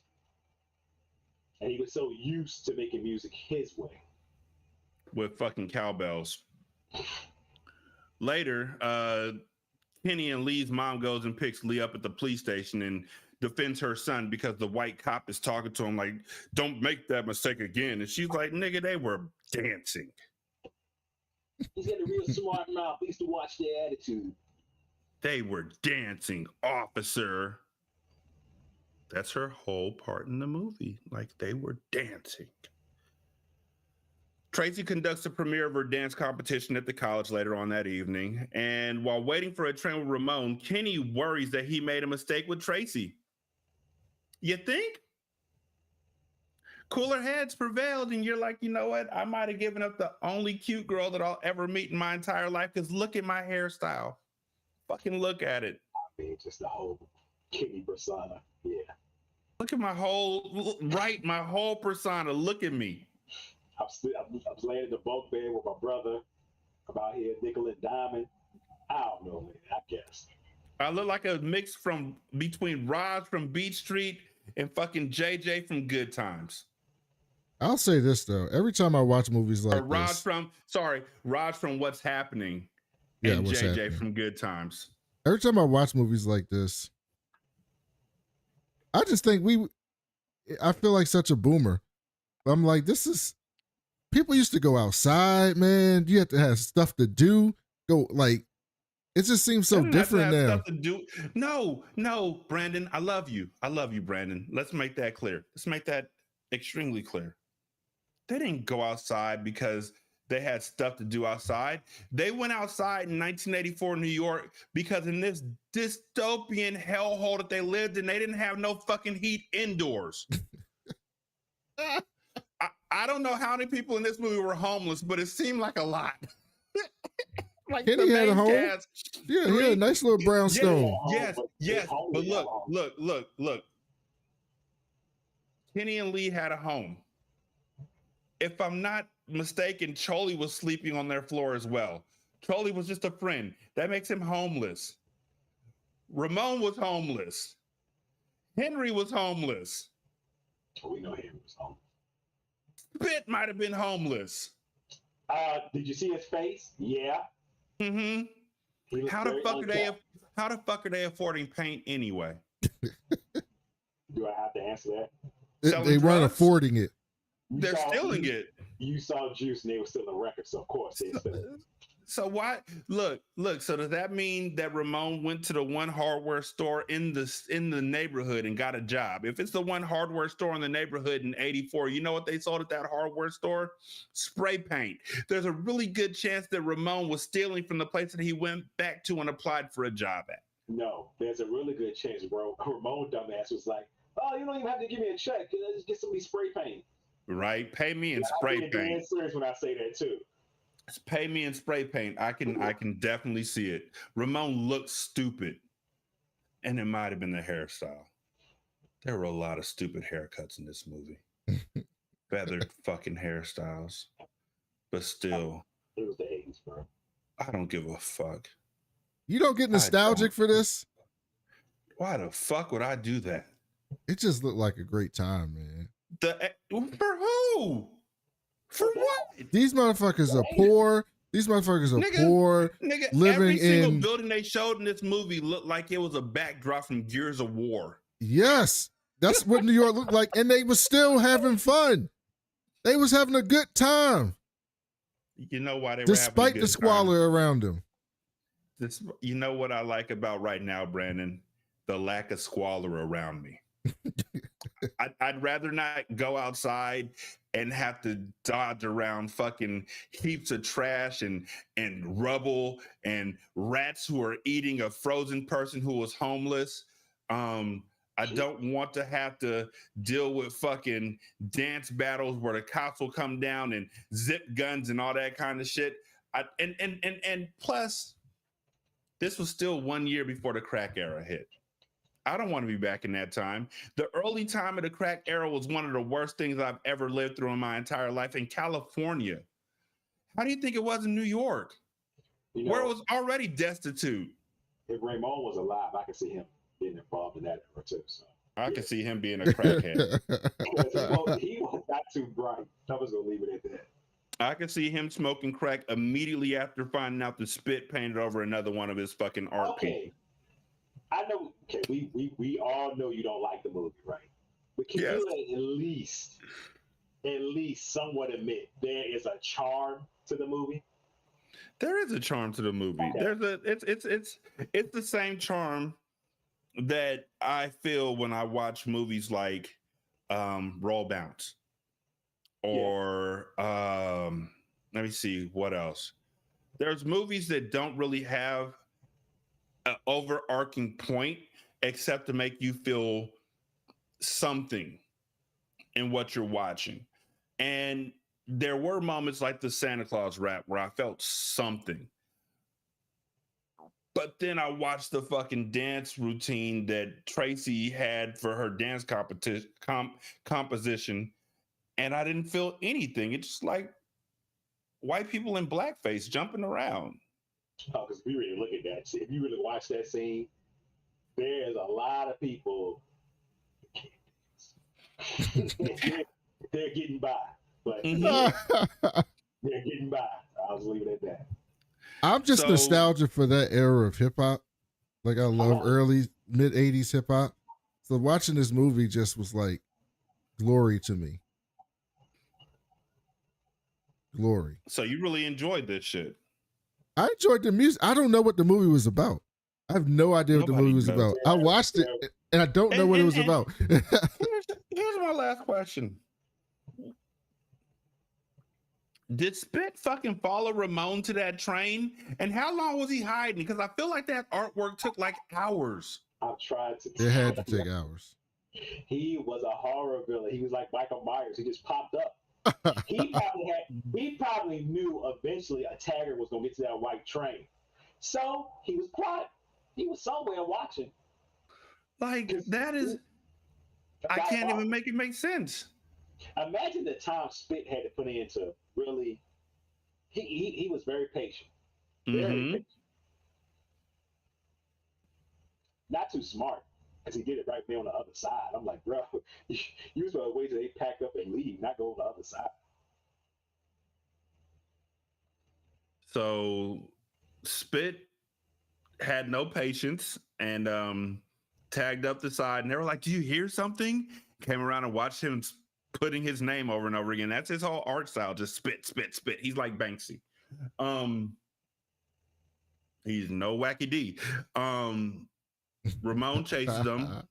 [SPEAKER 4] And he was so used to making music his way.
[SPEAKER 2] With fucking cowbells. Later, Kenny and Lee's mom goes and picks Lee up at the police station and defends her son because the white cop is talking to him like, don't make that mistake again. And she's like, nigga, they were dancing.
[SPEAKER 4] He's got a real smart mouth. He used to watch their attitude.
[SPEAKER 2] They were dancing, officer. That's her whole part in the movie. Like, they were dancing. Tracy conducts a premiere of her dance competition at the college later on that evening. And while waiting for a train with Ramon, Kenny worries that he made a mistake with Tracy. You think? Cooler heads prevailed, and you're like, you know what? I might have given up the only cute girl that I'll ever meet in my entire life, because look at my hairstyle. Fucking look at it.
[SPEAKER 4] I mean, just the whole Kenny persona. Yeah.
[SPEAKER 2] Look at my whole persona. Look at me.
[SPEAKER 4] I was laying in the bunk bed with my brother. I'm out here nickel and diamond. I don't know, man. I guess.
[SPEAKER 2] I look like a mix between Raj from Beach Street and fucking JJ from Good Times.
[SPEAKER 3] I'll say this though. Every time I watch movies like
[SPEAKER 2] Raj
[SPEAKER 3] this,
[SPEAKER 2] from What's Happening,
[SPEAKER 3] yeah,
[SPEAKER 2] and
[SPEAKER 3] What's
[SPEAKER 2] JJ
[SPEAKER 3] Happening.
[SPEAKER 2] from Good Times.
[SPEAKER 3] Every time I watch movies like this, I just think I feel like such a boomer. I'm like, people used to go outside, man. You have to have stuff to do. It just seems so different now.
[SPEAKER 2] Stuff to do. No, Brandon, I love you. I love you, Brandon. Let's make that clear. Let's make that extremely clear. They didn't go outside because they had stuff to do outside. They went outside in 1984 New York because in this dystopian hellhole that they lived in, they didn't have no fucking heat indoors. I don't know how many people in this movie were homeless, but it seemed like a lot. Like
[SPEAKER 3] Kenny had a home. Yeah, he had a nice little brownstone.
[SPEAKER 2] Yes. But look. Kenny and Lee had a home. If I'm not mistaken, Choli was sleeping on their floor as well. Choli was just a friend. That makes him homeless. Ramon was homeless. Henry was homeless.
[SPEAKER 4] We know Henry was homeless.
[SPEAKER 2] Spit might have been homeless.
[SPEAKER 4] Did you see his face? Yeah.
[SPEAKER 2] Mm-hmm. How the fuck are they affording paint anyway?
[SPEAKER 4] Do I have to answer that?
[SPEAKER 3] They weren't affording it.
[SPEAKER 2] They're stealing it.
[SPEAKER 4] You saw Juice and they were stealing records, so of course they stealing it.
[SPEAKER 2] So why? Look. So does that mean that Ramon went to the one hardware store in the neighborhood and got a job? If it's the one hardware store in the neighborhood in '84, you know what they sold at that hardware store? Spray paint. There's a really good chance that Ramon was stealing from the place that he went back to and applied for a job at.
[SPEAKER 4] No, there's a really good chance, bro. Ramon dumbass was like, "Oh, you don't even have to give me a check. Just get some of these spray paint."
[SPEAKER 2] Right? Pay me in spray paint. I'm
[SPEAKER 4] serious when I say that too.
[SPEAKER 2] Pay me in spray paint. I can definitely see it. Ramon looked stupid. And it might have been the hairstyle. There were a lot of stupid haircuts in this movie. Feathered fucking hairstyles. But still.
[SPEAKER 4] It was the 80s, bro.
[SPEAKER 2] I don't give a fuck.
[SPEAKER 3] You don't get nostalgic for this?
[SPEAKER 2] Why the fuck would I do that?
[SPEAKER 3] It just looked like a great time, man.
[SPEAKER 2] For who? For what?
[SPEAKER 3] These motherfuckers are poor. These motherfuckers are poor.
[SPEAKER 2] Nigga,
[SPEAKER 3] living
[SPEAKER 2] every single
[SPEAKER 3] in
[SPEAKER 2] building they showed in this movie looked like it was a backdrop from Gears of War.
[SPEAKER 3] Yes, that's what New York looked like, and they was still having fun. They was having a good time.
[SPEAKER 2] You know why they were
[SPEAKER 3] despite
[SPEAKER 2] having a
[SPEAKER 3] the
[SPEAKER 2] good
[SPEAKER 3] squalor
[SPEAKER 2] time?
[SPEAKER 3] around them.
[SPEAKER 2] You know what I like about right now, Brandon? The lack of squalor around me. I'd rather not go outside and have to dodge around fucking heaps of trash and rubble and rats who are eating a frozen person who was homeless. I don't want to have to deal with fucking dance battles where the cops will come down and zip guns and all that kind of shit. And plus, this was still 1 year before the crack era hit. I don't want to be back in that time. The early time of the crack era was one of the worst things I've ever lived through in my entire life in California. How do you think it was in New York, where it was already destitute?
[SPEAKER 4] If Ramon was alive, I could see him getting involved in that era too. So
[SPEAKER 2] I could see him being a crackhead.
[SPEAKER 4] he was not too bright. I was gonna leave it at that.
[SPEAKER 2] I could see him smoking crack immediately after finding out the spit painted over another one of his fucking art pieces.
[SPEAKER 4] I know. Okay, we all know you don't like the movie, right? But can you at least somewhat admit there is a charm to the movie?
[SPEAKER 2] There is a charm to the movie. Okay. It's the same charm that I feel when I watch movies like Roll Bounce or let me see what else. There's movies that don't really have an overarching point except to make you feel something in what you're watching. And there were moments like the Santa Claus rap where I felt something. But then I watched the fucking dance routine that Tracy had for her dance composition, and I didn't feel anything. It's just like white people in blackface jumping around.
[SPEAKER 4] Oh, because we really look at that. If you really watch that scene, there's a lot of people. They're getting by, but they're getting by. I'll just leave it at that.
[SPEAKER 3] I'm just nostalgic for that era of hip hop. Like I love early mid 80s hip hop. So watching this movie just was like glory to me. Glory.
[SPEAKER 2] So you really enjoyed this shit?
[SPEAKER 3] I enjoyed the music. I don't know what the movie was about. I have no idea what the movie was about. I watched it and I don't know what it was about.
[SPEAKER 2] Here's my last question. Did Spit fucking follow Ramon to that train? And how long was he hiding? Because I feel like that artwork took like hours.
[SPEAKER 4] I've tried to.
[SPEAKER 3] It had to take hours.
[SPEAKER 4] He was a horror villain. He was like Michael Myers. He just popped up. He probably knew eventually a tagger was gonna get to that white train. So he was quiet. He was somewhere watching.
[SPEAKER 2] Like that is I can't even make it make sense.
[SPEAKER 4] Imagine the time Spit had to put into really he was very patient. Very
[SPEAKER 2] Mm-hmm.
[SPEAKER 4] patient. Not too smart, because he did it right there on the other side. I'm like, bro, you was gonna wait till they pack up and leave, not go on the other side.
[SPEAKER 2] So Spit had no patience and tagged up the side, and they were like, "Do you hear something?" Came around and watched him putting his name over and over again. That's his whole art style, just spit, spit, spit. He's like Banksy. He's no wacky D. Ramon chases them.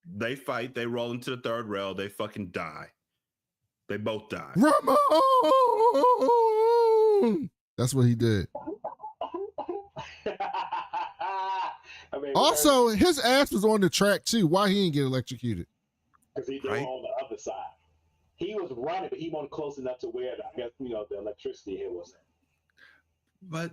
[SPEAKER 2] They fight. They roll into the third rail. They fucking die. They both die.
[SPEAKER 3] Ramon! That's what he did.
[SPEAKER 4] I mean,
[SPEAKER 3] Also, his ass was on the track too. Why he didn't get electrocuted?
[SPEAKER 4] because he did
[SPEAKER 2] Right.
[SPEAKER 4] on the other side. He was running, but he wasn't close enough to where I guess the electricity here was.
[SPEAKER 2] But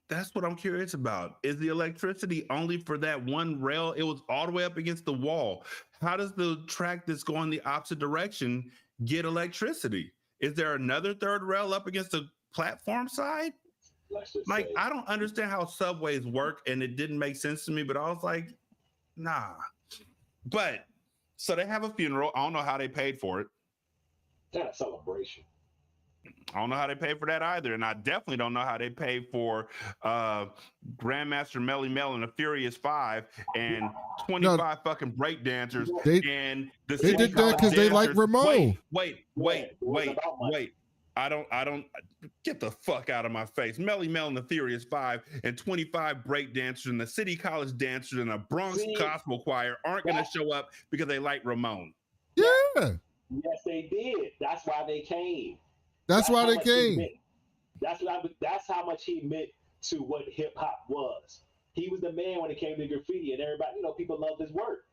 [SPEAKER 2] that's what I'm curious about. Is the electricity only for that one rail? It was all the way up against the wall. How does the track that's going the opposite direction get electricity? Is there another third rail up against the platform side?
[SPEAKER 4] Let's just
[SPEAKER 2] Like,
[SPEAKER 4] say.
[SPEAKER 2] I don't understand how subways work, and it didn't make sense to me, but I was like, nah. But so they have a funeral. I don't know how they paid for it.
[SPEAKER 4] Kind of celebration.
[SPEAKER 2] I don't know how they paid for that either. And I definitely don't know how they paid for Grandmaster Melly Mel and the Furious Five and 25 fucking break dancers. And the
[SPEAKER 3] They did that because they like Ramon.
[SPEAKER 2] Wait. I don't get the fuck out of my face. Melly Mel and the Furious Five and 25 break dancers and the City College dancers and a Bronx gospel choir aren't going to show up because they like Ramon.
[SPEAKER 3] Yeah.
[SPEAKER 4] Yes, they did. That's why they came.
[SPEAKER 3] That's why they came.
[SPEAKER 4] That's how much he meant to what hip hop was. He was the man when it came to graffiti, and everybody, people loved his work.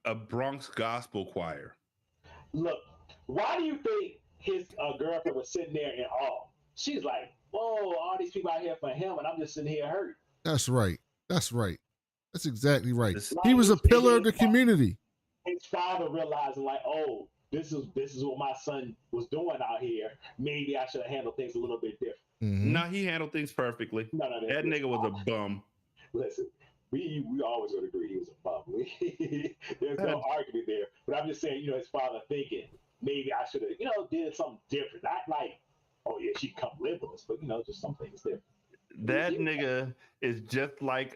[SPEAKER 2] A Bronx gospel choir.
[SPEAKER 4] Look, why do you think his girlfriend was sitting there in awe? She's like, "Whoa, all these people out here for him, and I'm just sitting here hurt."
[SPEAKER 3] That's right. That's exactly right.
[SPEAKER 4] Like,
[SPEAKER 3] He was a pillar of the community.
[SPEAKER 4] His father realizing, like, oh, this is what my son was doing out here. Maybe I should have handled things a little bit different.
[SPEAKER 3] Mm-hmm.
[SPEAKER 2] No, he handled things perfectly.
[SPEAKER 4] No,
[SPEAKER 2] that nigga was a bum.
[SPEAKER 4] Listen, we always would agree he was a bum. There's no argument there. But I'm just saying, his father thinking, maybe I should have, did something different. Not like, oh yeah, she come live with us, but just some things different.
[SPEAKER 2] That nigga is just like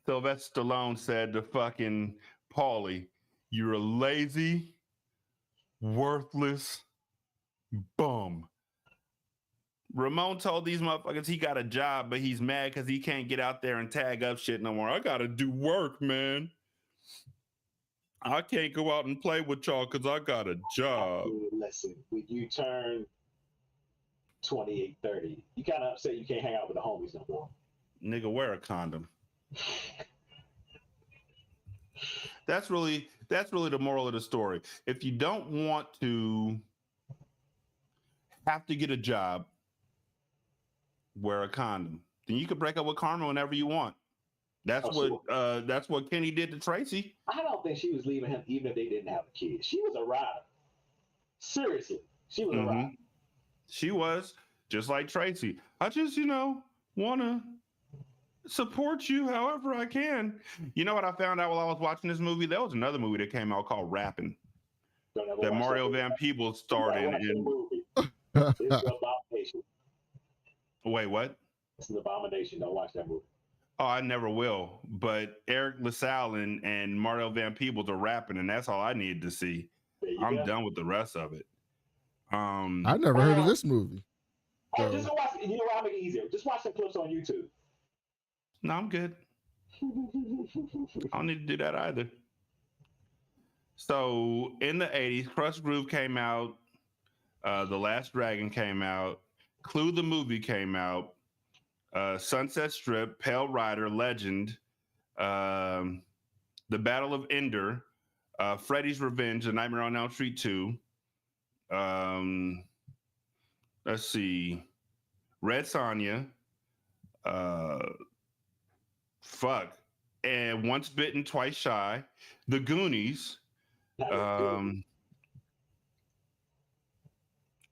[SPEAKER 2] Sylvester Stallone said to fucking Paulie, "You're a lazy, worthless bum." Ramon told these motherfuckers he got a job, but he's mad because he can't get out there and tag up shit no more. I gotta do work, man. I can't go out and play with y'all because I got a job.
[SPEAKER 4] Listen, when you turn 28, 30, you kind of upset you can't hang out with the homies no more.
[SPEAKER 2] Nigga, wear a condom. That's really the moral of the story. If you don't want to have to get a job, wear a condom. Then you can break up with Karma whenever you want. That's what Kenny did to Tracy.
[SPEAKER 4] I don't think she was leaving him even if they didn't have a kid. She was a rider. Seriously, she was a rider.
[SPEAKER 2] She was just like Tracy. I just, want to support you however I can. You know what I found out while I was watching this movie? There was another movie that came out called Rappin'. That Mario Van Peebles starred in.
[SPEAKER 4] It's an abomination.
[SPEAKER 2] Wait, what?
[SPEAKER 4] It's an abomination. Don't watch that movie.
[SPEAKER 2] Oh, I never will. But Eric LaSalle and Mario Van Peebles are rapping, and that's all I needed to see. I'm done with the rest of it.
[SPEAKER 3] I never heard of this movie.
[SPEAKER 4] So. Just watch. You know what? I'll make it easier. Just watch some clips on YouTube.
[SPEAKER 2] No, I'm good. I don't need to do that either. So in the 80s, Crush Groove came out. The Last Dragon came out. Clue the movie came out. Sunset Strip, Pale Rider, Legend, The Battle of Ender, Freddy's Revenge, A Nightmare on Elm Street 2. Let's see. Red Sonja. And Once Bitten, Twice Shy. The Goonies.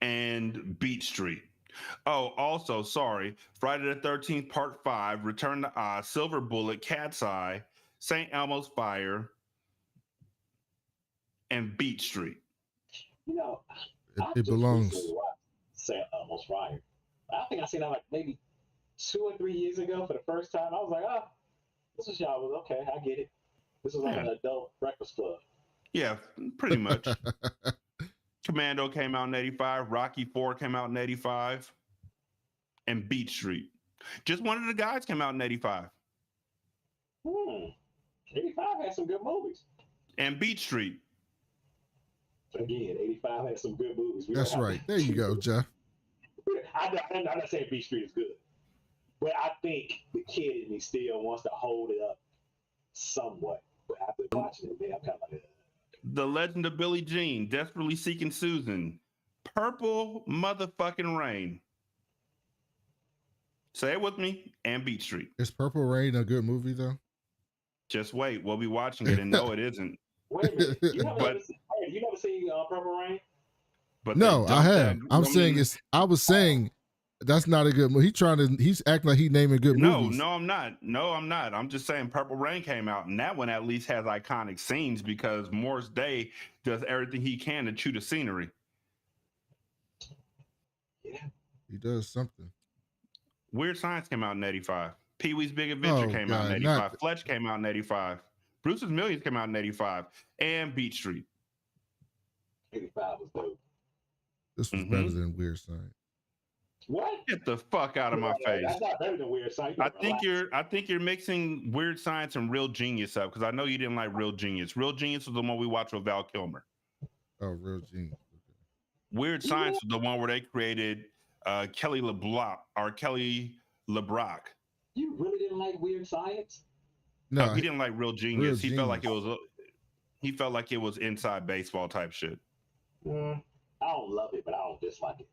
[SPEAKER 2] and Beat Street. Oh, also, sorry, Friday the 13th, Part 5, Return to Oz, Silver Bullet, Cat's Eye, St. Elmo's Fire, and Beat Street.
[SPEAKER 4] You know,
[SPEAKER 3] It belongs.
[SPEAKER 4] St. Elmo's Fire. I think I seen that like maybe 2 or 3 years ago for the first time. I was like, oh, this is y'all. Okay, I get it. This is like an adult breakfast club.
[SPEAKER 2] Yeah, pretty much. Commando came out in 85. Rocky 4 came out in 85. And Beat Street. Just one of the guys came out in 85.
[SPEAKER 4] 85 had some good movies.
[SPEAKER 2] And Beat Street.
[SPEAKER 4] Again, 85 had some good movies.
[SPEAKER 3] That's right. There you go, Jeff.
[SPEAKER 4] I'm not saying Beat Street is good. But I think the kid in me still wants to hold it up somewhat. But after watching it, man, I'm kind of like,
[SPEAKER 2] The Legend of Billie Jean, Desperately Seeking Susan, Purple Motherfucking Rain. Say it with me, and Beat Street.
[SPEAKER 3] Is Purple Rain a good movie though?
[SPEAKER 2] Just wait, we'll be watching it, and no, it isn't.
[SPEAKER 4] wait a minute. You never seen Purple Rain?
[SPEAKER 2] But
[SPEAKER 3] no, I have. I was saying that's not a good movie. He's acting like he's naming good movies.
[SPEAKER 2] No, I'm not. I'm just saying Purple Rain came out, and that one at least has iconic scenes because Morris Day does everything he can to chew the scenery.
[SPEAKER 4] Yeah.
[SPEAKER 3] He does something.
[SPEAKER 2] Weird Science came out in 85. Pee-wee's Big Adventure came out in 85. Fletch came out in 85. Bruce's Millions came out in 85. And Beat Street.
[SPEAKER 4] 85 was dope.
[SPEAKER 3] This was better than Weird Science.
[SPEAKER 4] What?
[SPEAKER 2] Get the fuck out of my face.
[SPEAKER 4] That's not better than Weird Science.
[SPEAKER 2] I think you're mixing Weird Science and Real Genius up because I know you didn't like Real Genius. Real Genius was the one we watched with Val Kilmer.
[SPEAKER 3] Oh, Real Genius. Okay.
[SPEAKER 2] Weird Science was the one where they created Kelly LeBrock.
[SPEAKER 4] You really didn't like Weird Science?
[SPEAKER 2] No, he didn't like Real Genius. He felt like it was inside baseball type shit.
[SPEAKER 4] I don't love it, but I don't dislike it.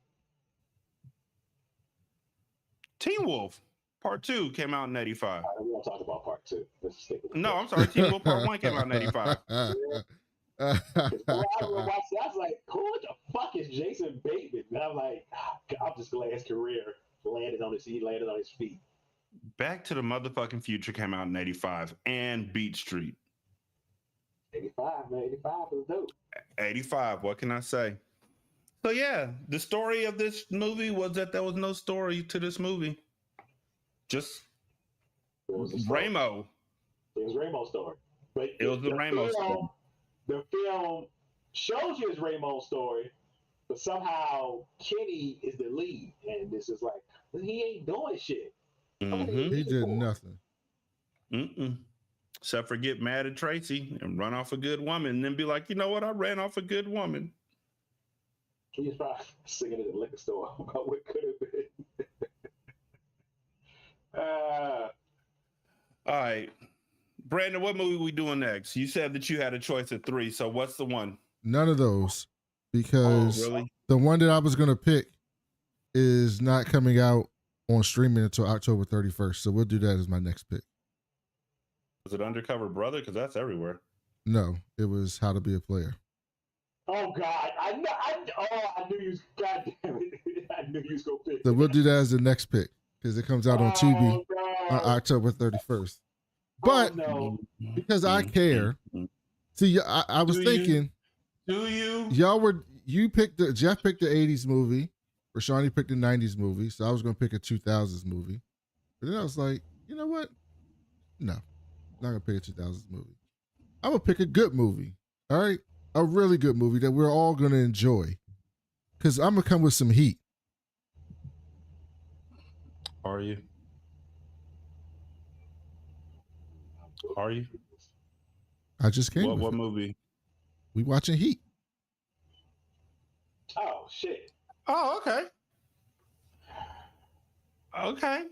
[SPEAKER 2] Teen Wolf Part 2 came out in 85.
[SPEAKER 4] We won't talk about Part 2. Let's stick with
[SPEAKER 2] No, I'm sorry. Teen Wolf Part 1 came out in 85.
[SPEAKER 4] I was like, who the fuck is Jason Bateman? And I'm like, I'm just glad his career landed on his feet.
[SPEAKER 2] Back to the Motherfucking Future came out in 85 and Beat Street.
[SPEAKER 4] 85, man. 85 was dope.
[SPEAKER 2] 85, what can I say? So yeah, the story of this movie was that there was no story to this movie. Just Ramo.
[SPEAKER 4] It was Ramo's story. But
[SPEAKER 2] it was the Ramo story.
[SPEAKER 4] The film shows you his Ramo story, but somehow Kenny is the lead. And this is like, he ain't doing shit.
[SPEAKER 3] He did nothing.
[SPEAKER 2] Except for get mad at Tracy and run off a good woman and then be like, you know what? I ran off a good woman.
[SPEAKER 4] He was probably singing at the liquor store about what could have been.
[SPEAKER 2] All right. Brandon, what movie we doing next? You said that you had a choice of 3, so what's the one?
[SPEAKER 3] None of those, because the one that I was going to pick is not coming out on streaming until October 31st, so we'll do that as my next pick.
[SPEAKER 2] Was it Undercover Brother? Because that's everywhere.
[SPEAKER 3] No, it was How to Be a Player.
[SPEAKER 4] Oh, God. I knew you was, God damn it. I knew you was going to pick.
[SPEAKER 3] So we'll do that as the next pick, because it comes out on Tubi on October 31st. But because I care, see, I was thinking, Jeff picked the 80s movie, Rashanii picked the 90s movie, so I was going to pick a 2000s movie. But then I was like, you know what? No, I'm not going to pick a 2000s movie. I'm going to pick a good movie, all right? A really good movie that we're all going to enjoy, because I'm going to come with some heat.
[SPEAKER 2] Are you?
[SPEAKER 3] I just came.
[SPEAKER 2] What movie?
[SPEAKER 3] We watching Heat.
[SPEAKER 4] Oh shit.
[SPEAKER 2] Oh, okay. Okay.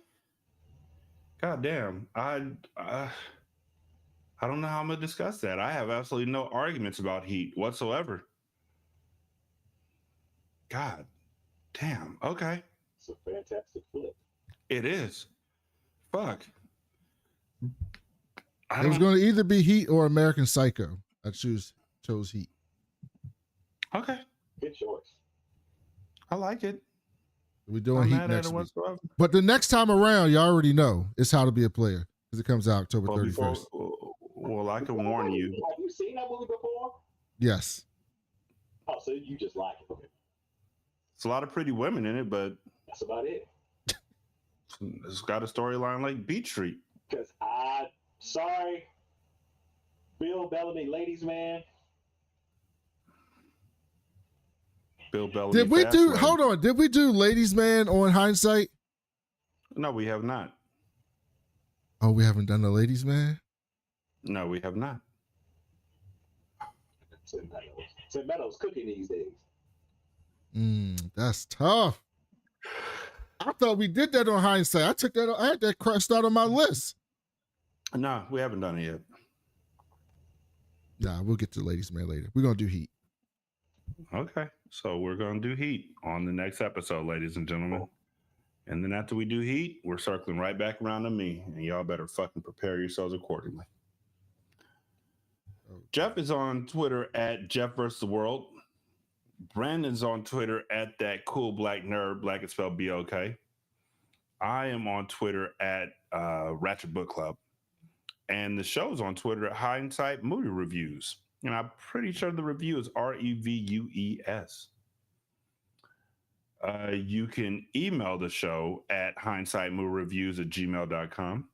[SPEAKER 2] God damn. I don't know how I'm gonna discuss that. I have absolutely no arguments about Heat whatsoever. God damn. Okay.
[SPEAKER 4] It's a fantastic flick.
[SPEAKER 2] It is. Fuck.
[SPEAKER 3] It was going to either be Heat or American Psycho. I chose Heat.
[SPEAKER 2] Okay.
[SPEAKER 4] Good choice.
[SPEAKER 2] I like it.
[SPEAKER 3] We're doing
[SPEAKER 2] I'm
[SPEAKER 3] Heat
[SPEAKER 2] mad at
[SPEAKER 3] next
[SPEAKER 2] it
[SPEAKER 3] week.
[SPEAKER 2] whatsoever.
[SPEAKER 3] But the next time around, you already know it's How to Be a Player because it comes out October 31st.
[SPEAKER 2] Well, I can warn you.
[SPEAKER 4] Have you seen that movie before?
[SPEAKER 3] Yes.
[SPEAKER 4] Oh, so you just like it.
[SPEAKER 2] It's a lot of pretty women in it, but
[SPEAKER 4] That's about it.
[SPEAKER 2] it's got a storyline like Beat Street.
[SPEAKER 4] Because sorry, Bill Bellamy, ladies man.
[SPEAKER 2] Bill Bellamy.
[SPEAKER 3] Did we do?
[SPEAKER 2] Fastlane.
[SPEAKER 3] Hold on. Did we do Ladies Man on Hindsight?
[SPEAKER 2] No, we have not.
[SPEAKER 3] Oh, we haven't done the Ladies Man.
[SPEAKER 2] No, we have not.
[SPEAKER 4] St. Meadows cooking these days.
[SPEAKER 3] That's tough. I thought we did that on Hindsight. I took that. I had that crossed out on my list.
[SPEAKER 2] No, we haven't done it yet.
[SPEAKER 3] Nah, we'll get to Ladies Man later. We're gonna do Heat.
[SPEAKER 2] Okay, so we're gonna do Heat on the next episode, ladies and gentlemen. And then after we do Heat, we're circling right back around to me, and y'all better fucking prepare yourselves accordingly.
[SPEAKER 3] Okay.
[SPEAKER 2] Jeff is on Twitter at Jeff vs. the World. Brandon's on Twitter at that cool black nerd, black is spelled B-O-K. I am on Twitter at Ratchet Book Club. And the show's on Twitter at Hindsight Movie Reviews. And I'm pretty sure the review is REVUES. You can email the show at hindsightmoviereviews@gmail.com.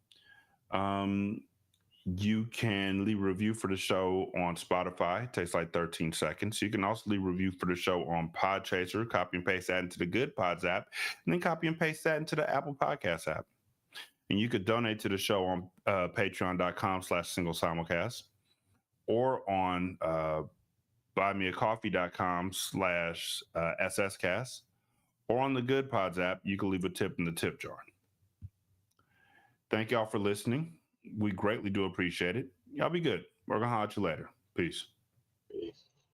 [SPEAKER 2] You can leave a review for the show on Spotify. It takes like 13 seconds. You can also leave a review for the show on Podchaser. Copy and paste that into the Good Pods app, and then copy and paste that into the Apple Podcast app. And you could donate to the show on patreon.com/singlesimulcast or on buymeacoffee.com/SScast. Or on the Good Pods app, you can leave a tip in the tip jar. Thank y'all for listening. We greatly do appreciate it. Y'all be good. We're going to holler at you later. Peace.
[SPEAKER 4] Peace.